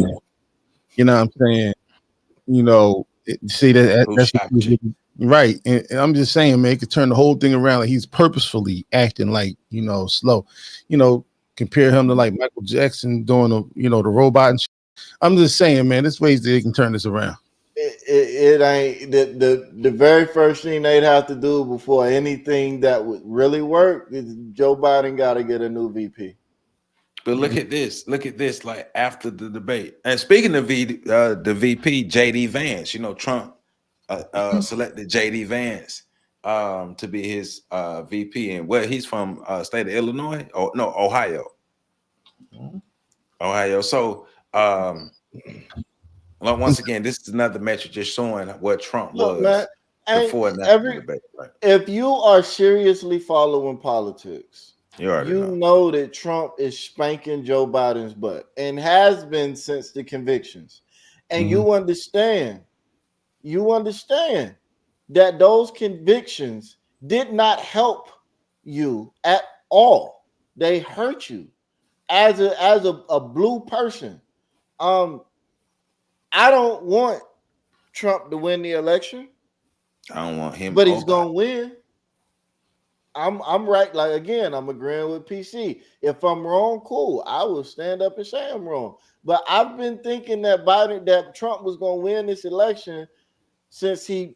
S7: you know what I'm saying. See that's right. And I'm just saying, man, it could turn the whole thing around. Like, he's purposefully acting like, slow. Compare him to, like, Michael Jackson doing the robot and shit. I'm just saying, man, there's ways that they can turn this around.
S8: It ain't the very first thing they'd have to do before anything that would really work is Joe Biden got to get a new VP.
S2: But look at this. Look at this. Like after the debate, and speaking of the VP JD Vance, you know, Trump selected JD Vance to be his VP, and where he's from, state of Illinois, or no, Ohio. Ohio. So once again, this is another metric just showing what Trump
S8: Look,
S2: was
S8: man,
S2: before and after the debate. Right?
S8: if you are seriously following politics,
S2: You already know.
S8: know that Trump is spanking Joe Biden's butt and has been since the convictions. And you understand that those convictions did not help you at all. They hurt you as a blue person. I don't want Trump to win the election.
S2: I don't want him,
S8: but he's gonna win. I'm right. Like again, I'm agreeing with PC. If I'm wrong, cool. I will stand up and say I'm wrong. But I've been thinking that Trump was gonna win this election since he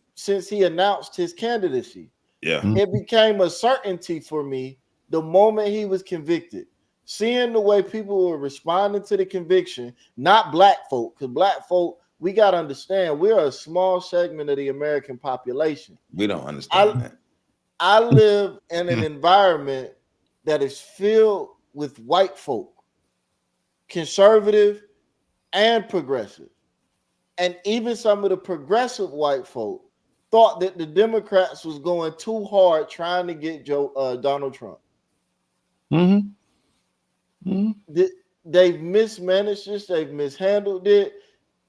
S8: announced his candidacy.
S2: Yeah.
S8: It became a certainty for me the moment he was convicted. Seeing the way people were responding to the conviction, not black folk, because black folk, we got to understand, we're a small segment of the American population.
S2: We don't understand that.
S8: I live in an environment that is filled with white folk, conservative and progressive. And even some of the progressive white folk thought that the Democrats was going too hard trying to get Donald Trump. They've mismanaged this. They've mishandled it.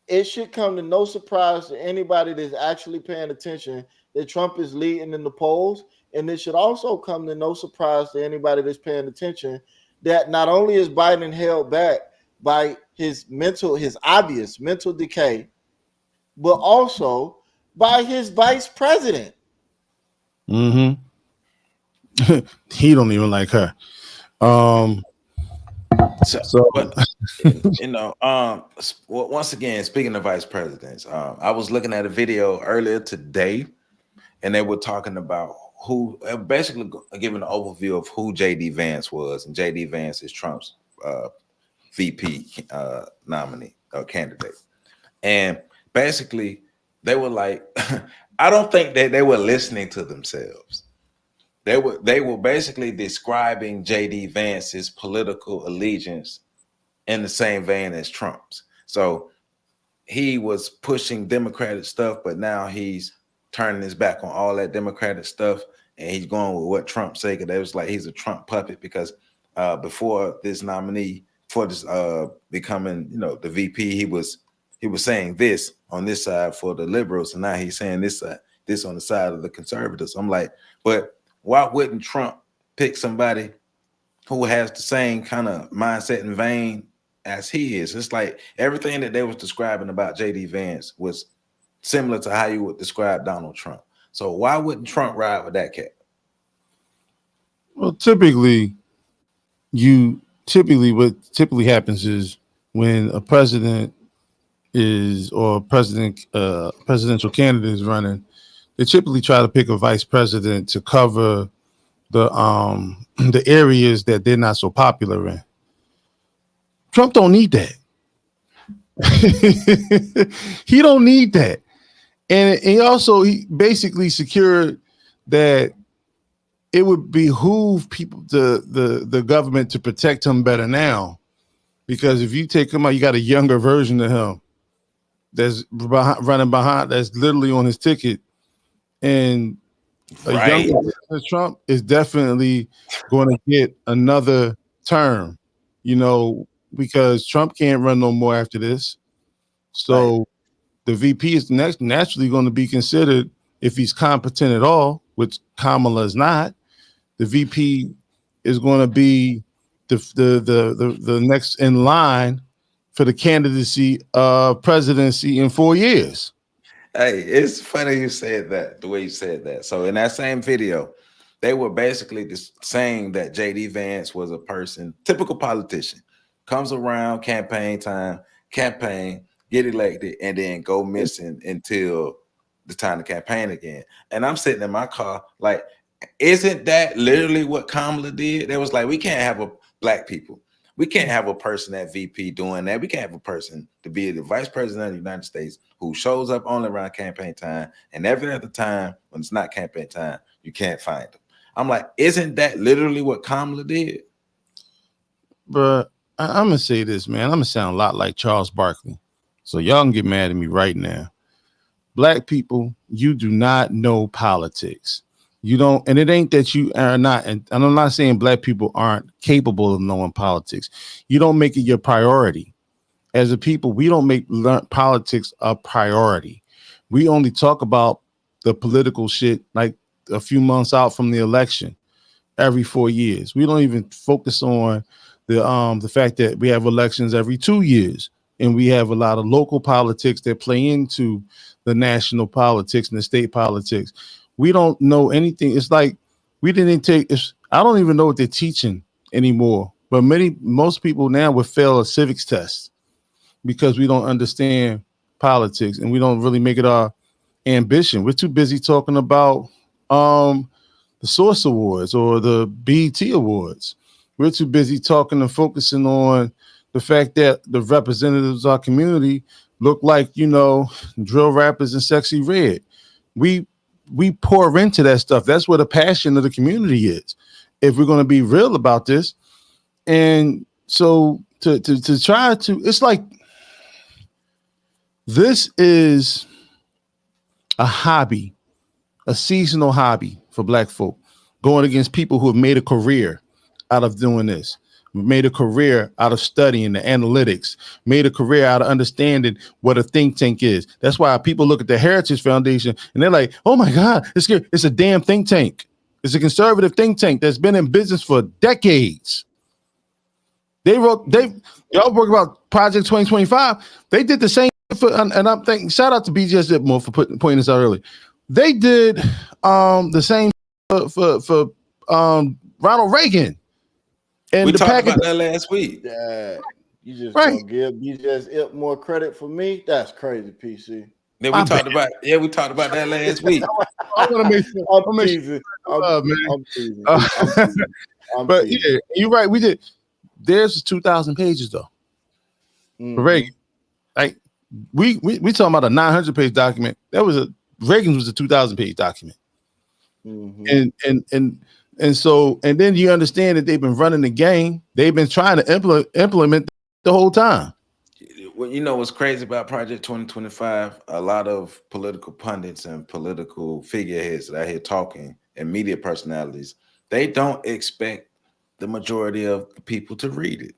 S8: It should come to no surprise to anybody that's actually paying attention that Trump is leading in the polls. And it should also come to no surprise to anybody that's paying attention that not only is Biden held back by his obvious mental decay, but also by his vice president.
S7: He don't even like her.
S2: But you know, once again, speaking of vice presidents, I was looking at a video earlier today, and they were talking about who basically giving an overview of who JD Vance was, and JD Vance is Trump's VP nominee or candidate, and basically they were like, I don't think that they were listening to themselves. They were basically describing JD Vance's political allegiance in the same vein as Trump's. So he was pushing Democratic stuff, but now he's turning his back on all that Democratic stuff, and he's going with what Trump said. Because it was like he's a Trump puppet. Because before this nominee, for this becoming, you know, the VP, he was saying this on this side for the liberals, and now he's saying this on the side of the conservatives. I'm like, but why wouldn't Trump pick somebody who has the same kind of mindset and vein as he is? It's like everything that they was describing about JD Vance was similar to how you would describe Donald Trump. So why wouldn't Trump ride with that cat?
S7: Well, typically what typically happens is when a president presidential candidate is running, they typically try to pick a vice president to cover the areas that they're not so popular in. Trump don't need that. He don't need that. And he basically secured that it would behoove people, the government, to protect him better now. Because if you take him out, you got a younger version of him that's running behind, that's literally on his ticket. And a younger Trump is definitely going to get another term, you know, because Trump can't run no more after this. So the VP is naturally going to be considered, if he's competent at all, which Kamala is not. The VP is going to be the next in line for the candidacy of presidency in 4 years.
S2: Hey, it's funny you said that, the way you said that. So in that same video, they were basically just saying that JD Vance was a person, typical politician, comes around campaign time, campaign, get elected, and then go missing until the time to campaign again. And I'm sitting in my car like, isn't that literally what Kamala did? They was like, we can't have black people. We can't have a person at VP doing that. We can't have a person to be the vice president of the United States who shows up only around campaign time, and every other time when it's not campaign time, you can't find them. I'm like, isn't that literally what Kamala did?
S7: But I'm gonna say this, man. I'm gonna sound a lot like Charles Barkley, so y'all can get mad at me right now. Black people, you do not know politics. You don't, and it ain't that you are not, and I'm not saying black people aren't capable of knowing politics. You don't make it your priority. As a people, we don't make politics a priority. We only talk about the political shit like a few months out from the election every 4 years. We don't even focus on the fact that we have elections every 2 years, and we have a lot of local politics that play into the national politics and the state politics. We don't know anything. It's like we didn't take. I don't even know what they're teaching anymore. But most people now would fail a civics test because we don't understand politics and we don't really make it our ambition. We're too busy talking about the Source Awards or the BET Awards. We're too busy talking and focusing on the fact that the representatives of our community look like, drill rappers and Sexy Red. We pour into that stuff. That's where the passion of the community is. If we're going to be real about this. And so to try to, it's like, this is a hobby, a seasonal hobby for black folk, going against people who have made a career out of doing this, made a career out of studying the analytics, made a career out of understanding what a think tank is. That's why people look at the Heritage Foundation and they're like, oh my God, it's a damn think tank. It's a conservative think tank that's been in business for decades. Y'all work about Project 2025. They did the same and I'm thinking, shout out to BGS Zipmore for pointing this out early. They did the same for Ronald Reagan. And
S2: we talked about that last week.
S8: Yeah, you just gonna give BGS Ip more credit for me? That's crazy, PC.
S2: Yeah, we talked about that last week.
S7: I'm gonna make sure. I'm teasing. I'm teasing. But yeah, you're right. We did. There's 2,000 pages though. For Reagan, like we talking about a 900-page document. Reagan's was a 2,000-page document. And so then you understand that they've been running the game. They've been trying to implement the whole time.
S2: Well, you know what's crazy about Project 2025? A lot of political pundits and political figureheads that I hear talking and media personalities, they don't expect the majority of the people to read it.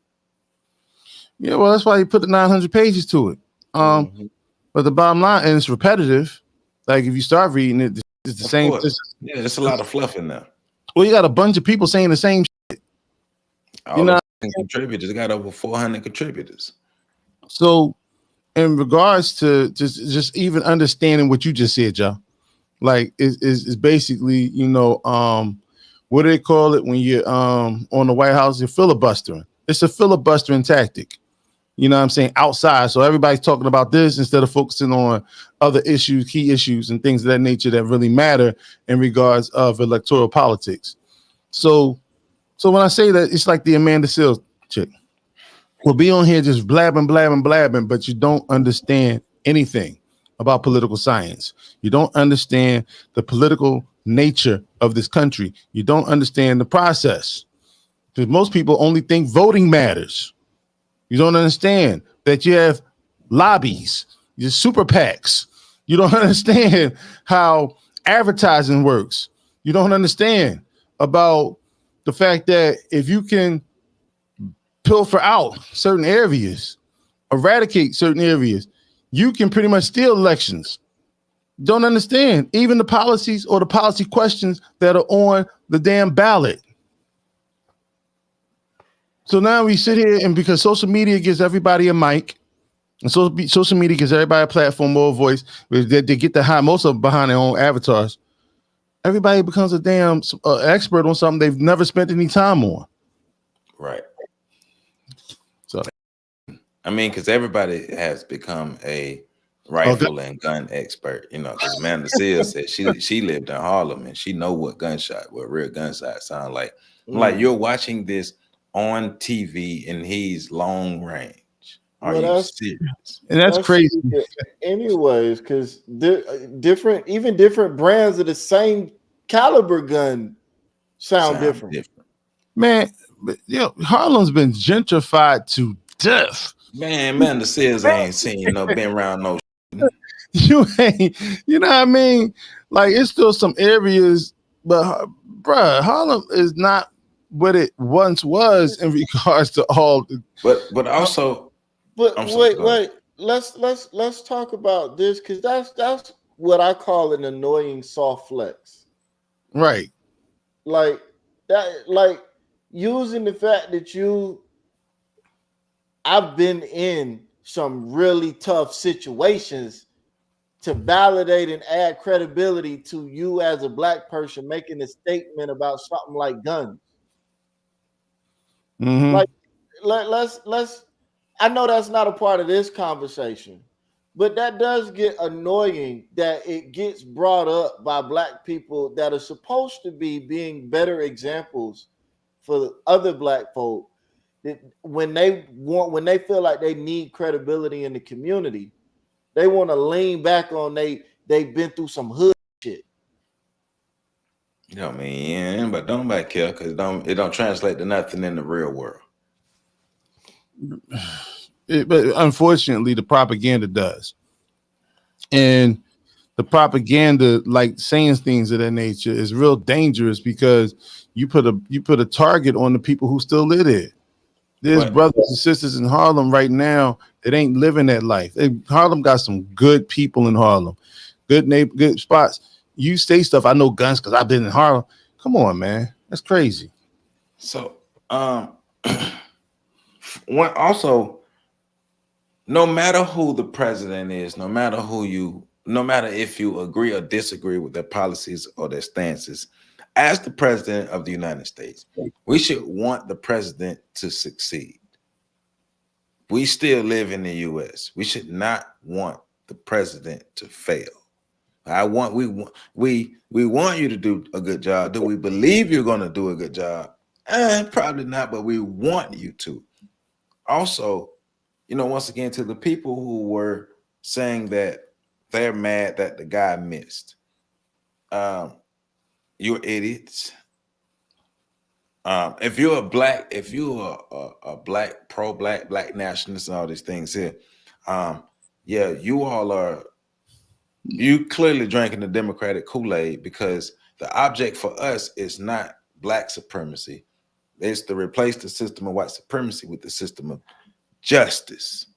S7: Yeah, well, that's why he put the 900 pages to it. But the bottom line, and it's repetitive. Like if you start reading it, it's the same.
S2: Yeah, there's a lot of fluff in there.
S7: Well, you got a bunch of people saying the same shit.
S2: Contributors. They got over 400 contributors.
S7: So, in regards to just even understanding what you just said, Joe, like is basically, what do they call it when you're on the White House? You're filibustering. It's a filibustering tactic. You know what I'm saying? Outside. So everybody's talking about this instead of focusing on other issues, key issues, and things of that nature that really matter in regards of electoral politics. So when I say that, it's like the Amanda Seales chick. We'll be on here just blabbing, but you don't understand anything about political science. You don't understand the political nature of this country. You don't understand the process. Because most people only think voting matters. You don't understand that you have lobbies, your super PACs. You don't understand how advertising works. You don't understand about the fact that if you can pilfer out certain areas, eradicate certain areas, you can pretty much steal elections. Don't understand even the policies or the policy questions that are on the damn ballot. So now we sit here, and because social media gives everybody a mic, and social media gives everybody a platform or a voice, they get the high, most of them behind their own avatars. Everybody becomes a damn expert on something they've never spent any time on.
S2: Right.
S7: So,
S2: I mean, because everybody has become a rifle and gun expert, because Amanda Seales said she lived in Harlem and she know what real gunshot sound like. Like you're watching this on TV and he's long range. Are
S8: Well,
S2: you
S8: that's
S2: serious?
S7: And that's crazy.
S8: stupid anyways, because different brands of the same caliber gun sound different.
S7: Man, Harlem's been gentrified to death.
S2: Man, the sales ain't seen no been around no.
S7: You ain't, you know what I mean? Like, it's still some areas, but bruh, Harlem is not what it once was in regards to all the.
S2: But also,
S8: But
S2: I'm sorry, go ahead.
S8: let's talk about this, because that's what I call an annoying soft flex.
S7: Right.
S8: Like that, like using the fact that I've been in some really tough situations to validate and add credibility to you as a black person making a statement about something like guns.
S7: Mm-hmm.
S8: Like, let's. I know that's not a part of this conversation, but that does get annoying that it gets brought up by black people that are supposed to be being better examples for other black folk. That when they feel like they need credibility in the community, they want to lean back on they've been through some hood shit.
S2: You know what I mean? Yeah, but don't nobody care because it don't translate to nothing in the real world.
S7: But unfortunately, the propaganda does. And the propaganda, like saying things of that nature, is real dangerous because you put a target on the people who still live there. There's brothers and sisters in Harlem right now that ain't living that life. Harlem got some good people in Harlem, good spots. You say stuff, I know guns because I've been in Harlem. Come on, man, that's crazy.
S2: So, also, no matter who the president is, no matter if you agree or disagree with their policies or their stances, as the president of the United States, we should want the president to succeed. We still live in the U.S. We should not want the president to fail. We want you to do a good job. Do we believe you're going to do a good job? Probably not, but we want you to. Also, once again, to the people who were saying that they're mad that the guy missed, you're idiots. If you're a black pro-black, black nationalist, and all these things here, yeah, you clearly drinking the Democratic Kool-Aid, because the object for us is not black supremacy. It's to replace the system of white supremacy with the system of justice.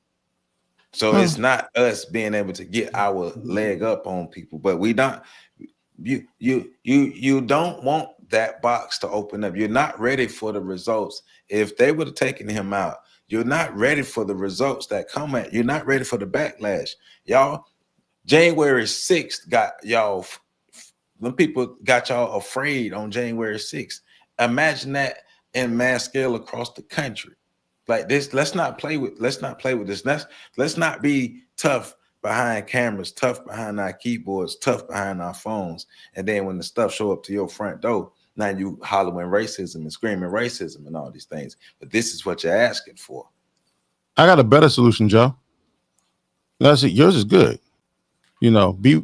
S2: So it's not us being able to get our leg up on people, but we don't. You don't want that box to open up. You're not ready for the results. If they would have taken him out, you're not ready for the results that come at. You're not ready for the backlash, y'all. January 6th got y'all. When people got y'all afraid on January 6th, imagine that in mass scale across the country. Like this, let's not play with this. Let's not be tough behind cameras, tough behind our keyboards, tough behind our phones. And then when the stuff show up to your front door, now you hollering racism and screaming racism and all these things. But this is what you're asking for.
S7: I got a better solution, Joe. That's it. Yours is good. Be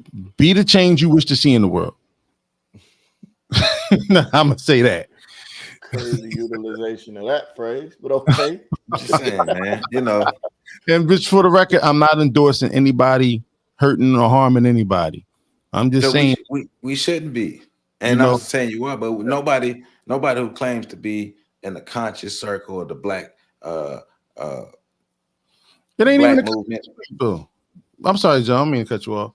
S7: the change you wish to see in the world. I'm gonna say that.
S8: Crazy utilization of that phrase, but okay.
S2: I'm just saying, man.
S7: And just for the record, I'm not endorsing anybody hurting or harming anybody. I'm just saying
S2: we shouldn't be. And I'm saying you are, but nobody who claims to be in the conscious circle of the black
S7: it ain't
S2: black
S7: even
S2: movement.
S7: I'm sorry, John. I don't mean to cut you off.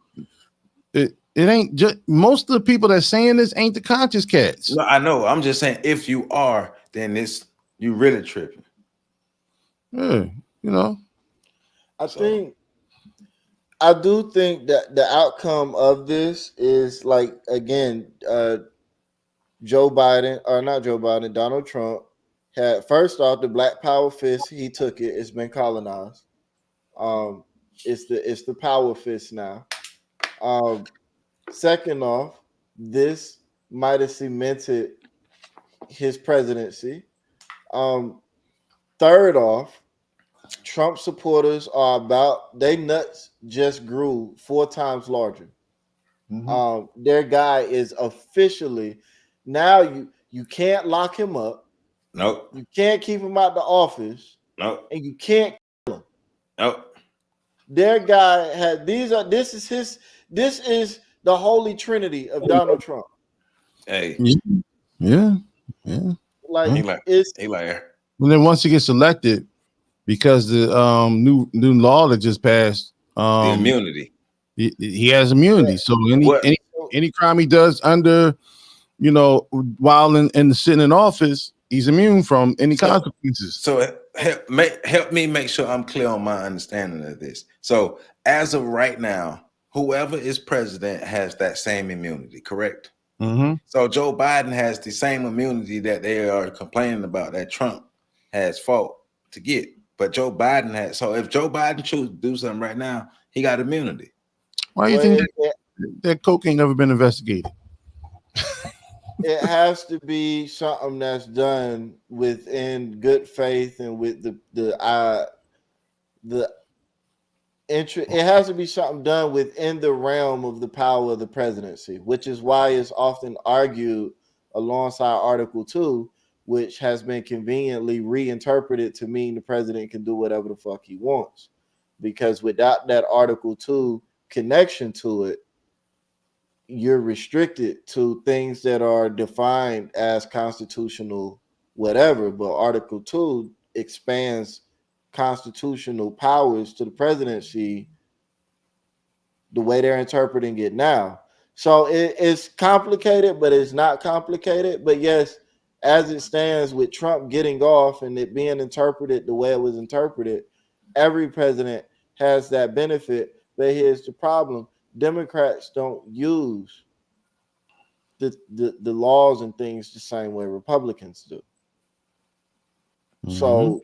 S7: It ain't just most of the people that's saying this ain't the conscious cats.
S2: No, I know. I'm just saying, if you are, then you really tripping.
S7: Yeah,
S8: I do think that the outcome of this is, like, again, Donald Trump had, first off, the Black Power fist. He took it. It's been colonized. It's the power fist now. Second off, this might have cemented his presidency. third off, Trump supporters are they nuts just grew 4 times larger. Their guy is officially now you can't lock him up,
S2: Nope.
S8: you can't keep him out the office,
S2: Nope.
S8: and you can't kill him.
S2: Nope.
S8: Their guy had this is the holy trinity of Donald Trump.
S2: Hey,
S7: Yeah.
S8: Like
S2: he like
S8: it's
S2: he like
S7: And then once he gets elected, because the new law that just passed,
S2: the immunity.
S7: he has immunity. So
S2: What?
S7: any crime he does under, while in the sitting in office, he's immune from any consequences.
S2: So help me make sure I'm clear on my understanding of this. So as of right now, whoever is president has that same immunity, correct? So Joe Biden has the same immunity that they are complaining about that Trump has fought to get. But Joe Biden has. So if Joe Biden chooses to do something right now, he got immunity.
S7: Why do you think that coke ain't never been investigated?
S8: It has to be something that's done within good faith and with the interest. It has to be something done within the realm of the power of the presidency, which is why it's often argued alongside Article 2, which has been conveniently reinterpreted to mean the president can do whatever the fuck he wants. Because without that Article 2 connection to it, you're restricted to things that are defined as constitutional whatever, but Article 2 expands constitutional powers to the presidency the way they're interpreting it now. So it's complicated, but it's not complicated. But yes, as it stands with Trump getting off and it being interpreted the way it was interpreted, every president has that benefit. But here's the problem. Democrats don't use the laws and things the same way Republicans do. So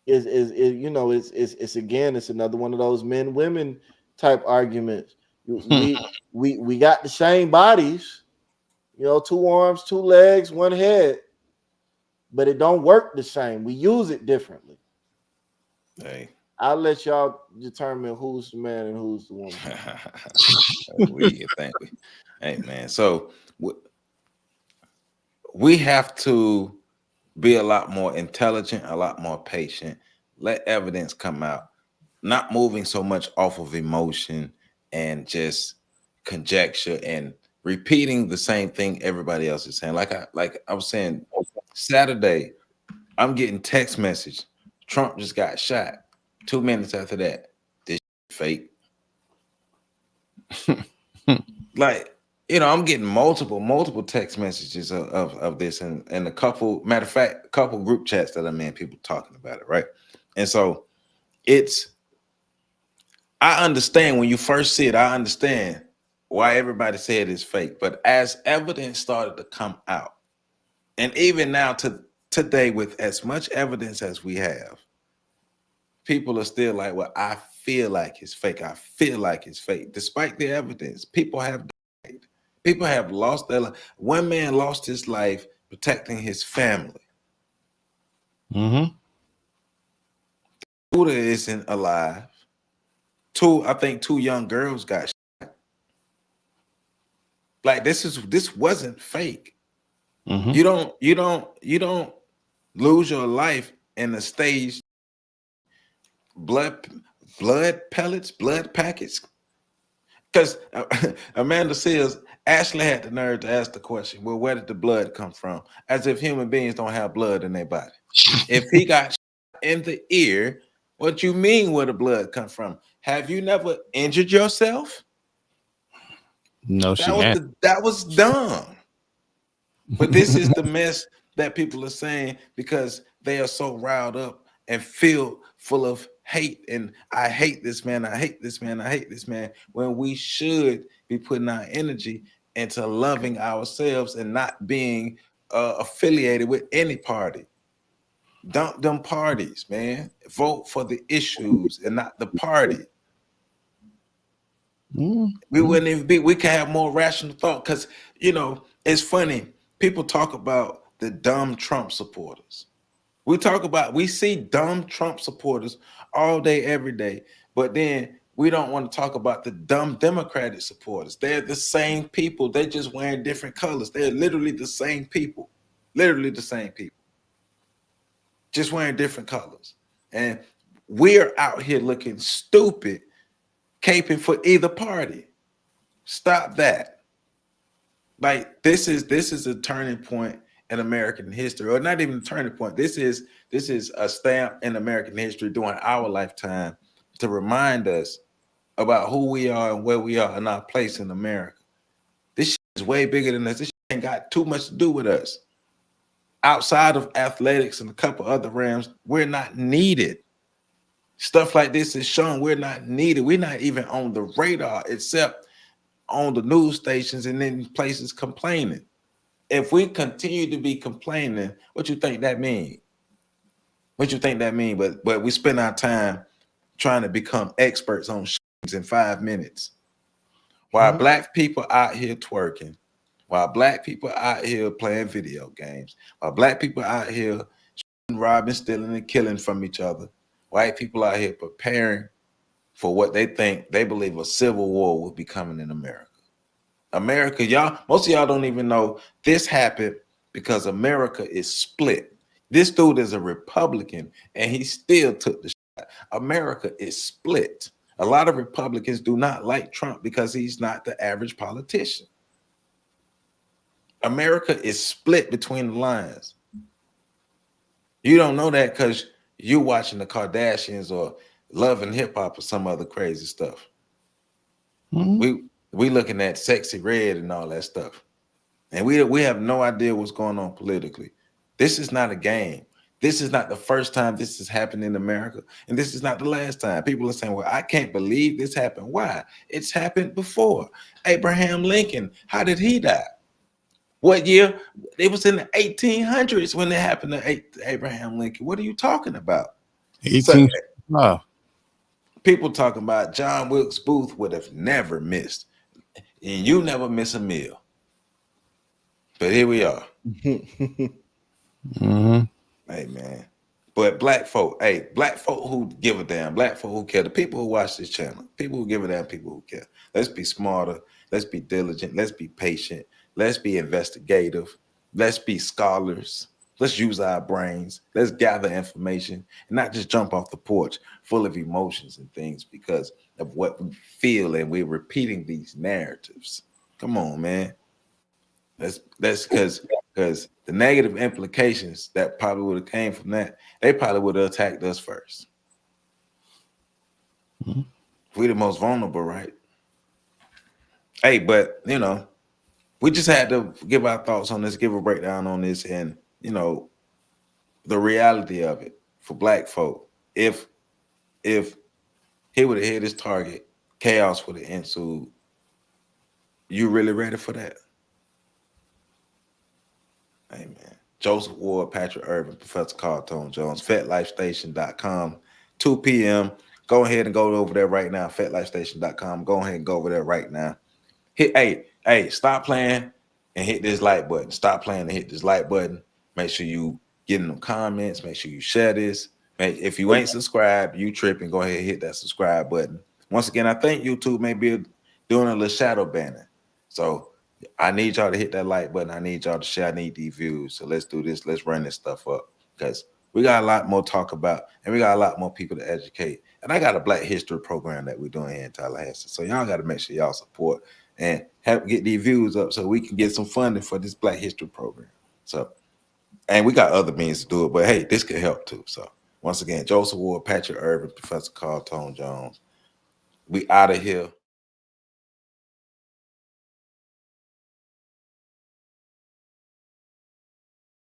S8: it's again, it's another one of those men-women type arguments. We got the same bodies, 2 arms, 2 legs, 1 head, but it don't work the same. We use it differently.
S2: Hey.
S8: I'll let y'all determine who's the man and who's the woman.
S2: Hey man, so we have to be a lot more intelligent, a lot more patient. Let evidence come out, not moving so much off of emotion and just conjecture and repeating the same thing everybody else is saying. Like I was saying Saturday, I'm getting text message. Trump just got shot. 2 minutes after that, this fake. Like, I'm getting multiple text messages of this and a couple, matter of fact, a couple group chats that I'm in, people talking about it, right? And so I understand when you first see it, I understand why everybody said it's fake. But as evidence started to come out, and even now to today, with as much evidence as we have, people are still like, well, I feel like it's fake. I feel like it's fake. Despite the evidence, people have died. People have lost their life. One man lost his life protecting his family. Buddha isn't alive. I think 2 young girls got shot. Like this wasn't fake. You don't lose your life in a stage. Blood pellets, blood packets. Because Amanda says Ashley had the nerve to ask the question, well, where did the blood come from? As if human beings don't have blood in their body. If he got shot in the ear, what you mean where the blood come from? Have you never injured yourself?
S7: No,
S2: that was dumb. But this is the mess that people are saying because they are so riled up and feel full of hate and I hate this man, I hate this man, I hate this man, when we should be putting our energy into loving ourselves and not being affiliated with any party. Dump them parties, man. Vote for the issues and not the party. We wouldn't even be, we can have more rational thought because, it's funny. People talk about the dumb Trump supporters. We see dumb Trump supporters all day, every day, but then we don't want to talk about the dumb Democratic supporters. They're the same people. They're just wearing different colors. They're literally the same people. Literally the same people. Just wearing different colors. And we're out here looking stupid, caping for either party. Stop that. Like this is a turning point in American history, or not even a turning point. This is a stamp in American history during our lifetime to remind us about who we are and where we are in our place in America. This shit is way bigger than us. This shit ain't got too much to do with us. Outside of athletics and a couple other realms, we're not needed. Stuff like this is shown we're not needed. We're not even on the radar, except on the news stations and in places complaining. If we continue to be complaining, what you think that mean? What you think that mean? But we spend our time trying to become experts on in 5 minutes. While black people out here twerking, while black people out here playing video games, while black people out here shooting, robbing, stealing, and killing from each other, white people out here preparing for what they believe a civil war will be coming in America. America, most of y'all don't even know this happened because America is split. This dude is a Republican and he still took the shot. America is split. A lot of Republicans do not like Trump because he's not the average politician. America is split between the lines. You don't know that because you're watching the Kardashians or Love and Hip Hop or some other crazy stuff. We looking at Sexy Red and all that stuff. And we have no idea what's going on politically. This is not a game. This is not the first time this has happened in America. And this is not the last time. People are saying, well, I can't believe this happened. Why? It's happened before. Abraham Lincoln, how did he die? What year? It was in the 1800s when it happened to Abraham Lincoln. What are you talking about?
S7: 18.
S2: People talking about John Wilkes Booth would have never missed. And you never miss a meal. But here we are. Hey, man. But black folk who give a damn, black folk who care, the people who watch this channel, people who give a damn, people who care. Let's be smarter. Let's be diligent. Let's be patient. Let's be investigative. Let's be scholars. Let's use our brains. Let's gather information and not just jump off the porch full of emotions and things because of what we feel and we're repeating these narratives. Come on, man. That's because the negative implications that probably would have came from that, they probably would have attacked us first. We're the most vulnerable, right? Hey, but we just had to give our thoughts on this, give a breakdown on this, and the reality of it for black folk. If he would have hit his target, chaos would have ensued. You really ready for that? Amen. Joseph Ward, Patrick Irvin, Professor Carl Tone Jones, FetLifeStation.com, 2 p.m. Go ahead and go over there right now. FetLifeStation.com. Go ahead and go over there right now. Hey, stop playing and hit this like button. Stop playing and hit this like button. Make sure you get in them comments. Make sure you share this. If you ain't subscribed, you tripping, go ahead and hit that subscribe button. Once again, I think YouTube may be doing a little shadow banning. So I need y'all to hit that like button. I need y'all to share. I need these views. So let's do this. Let's run this stuff up because we got a lot more to talk about and we got a lot more people to educate. And I got a Black History program that we're doing here in Tallahassee. So y'all got to make sure y'all support and help get these views up so we can get some funding for this Black History program. So, and we got other means to do it, but hey, this could help too. So once again, Joseph Ward, Patrick Irvin, Professor Carl Tone Jones. We out of here.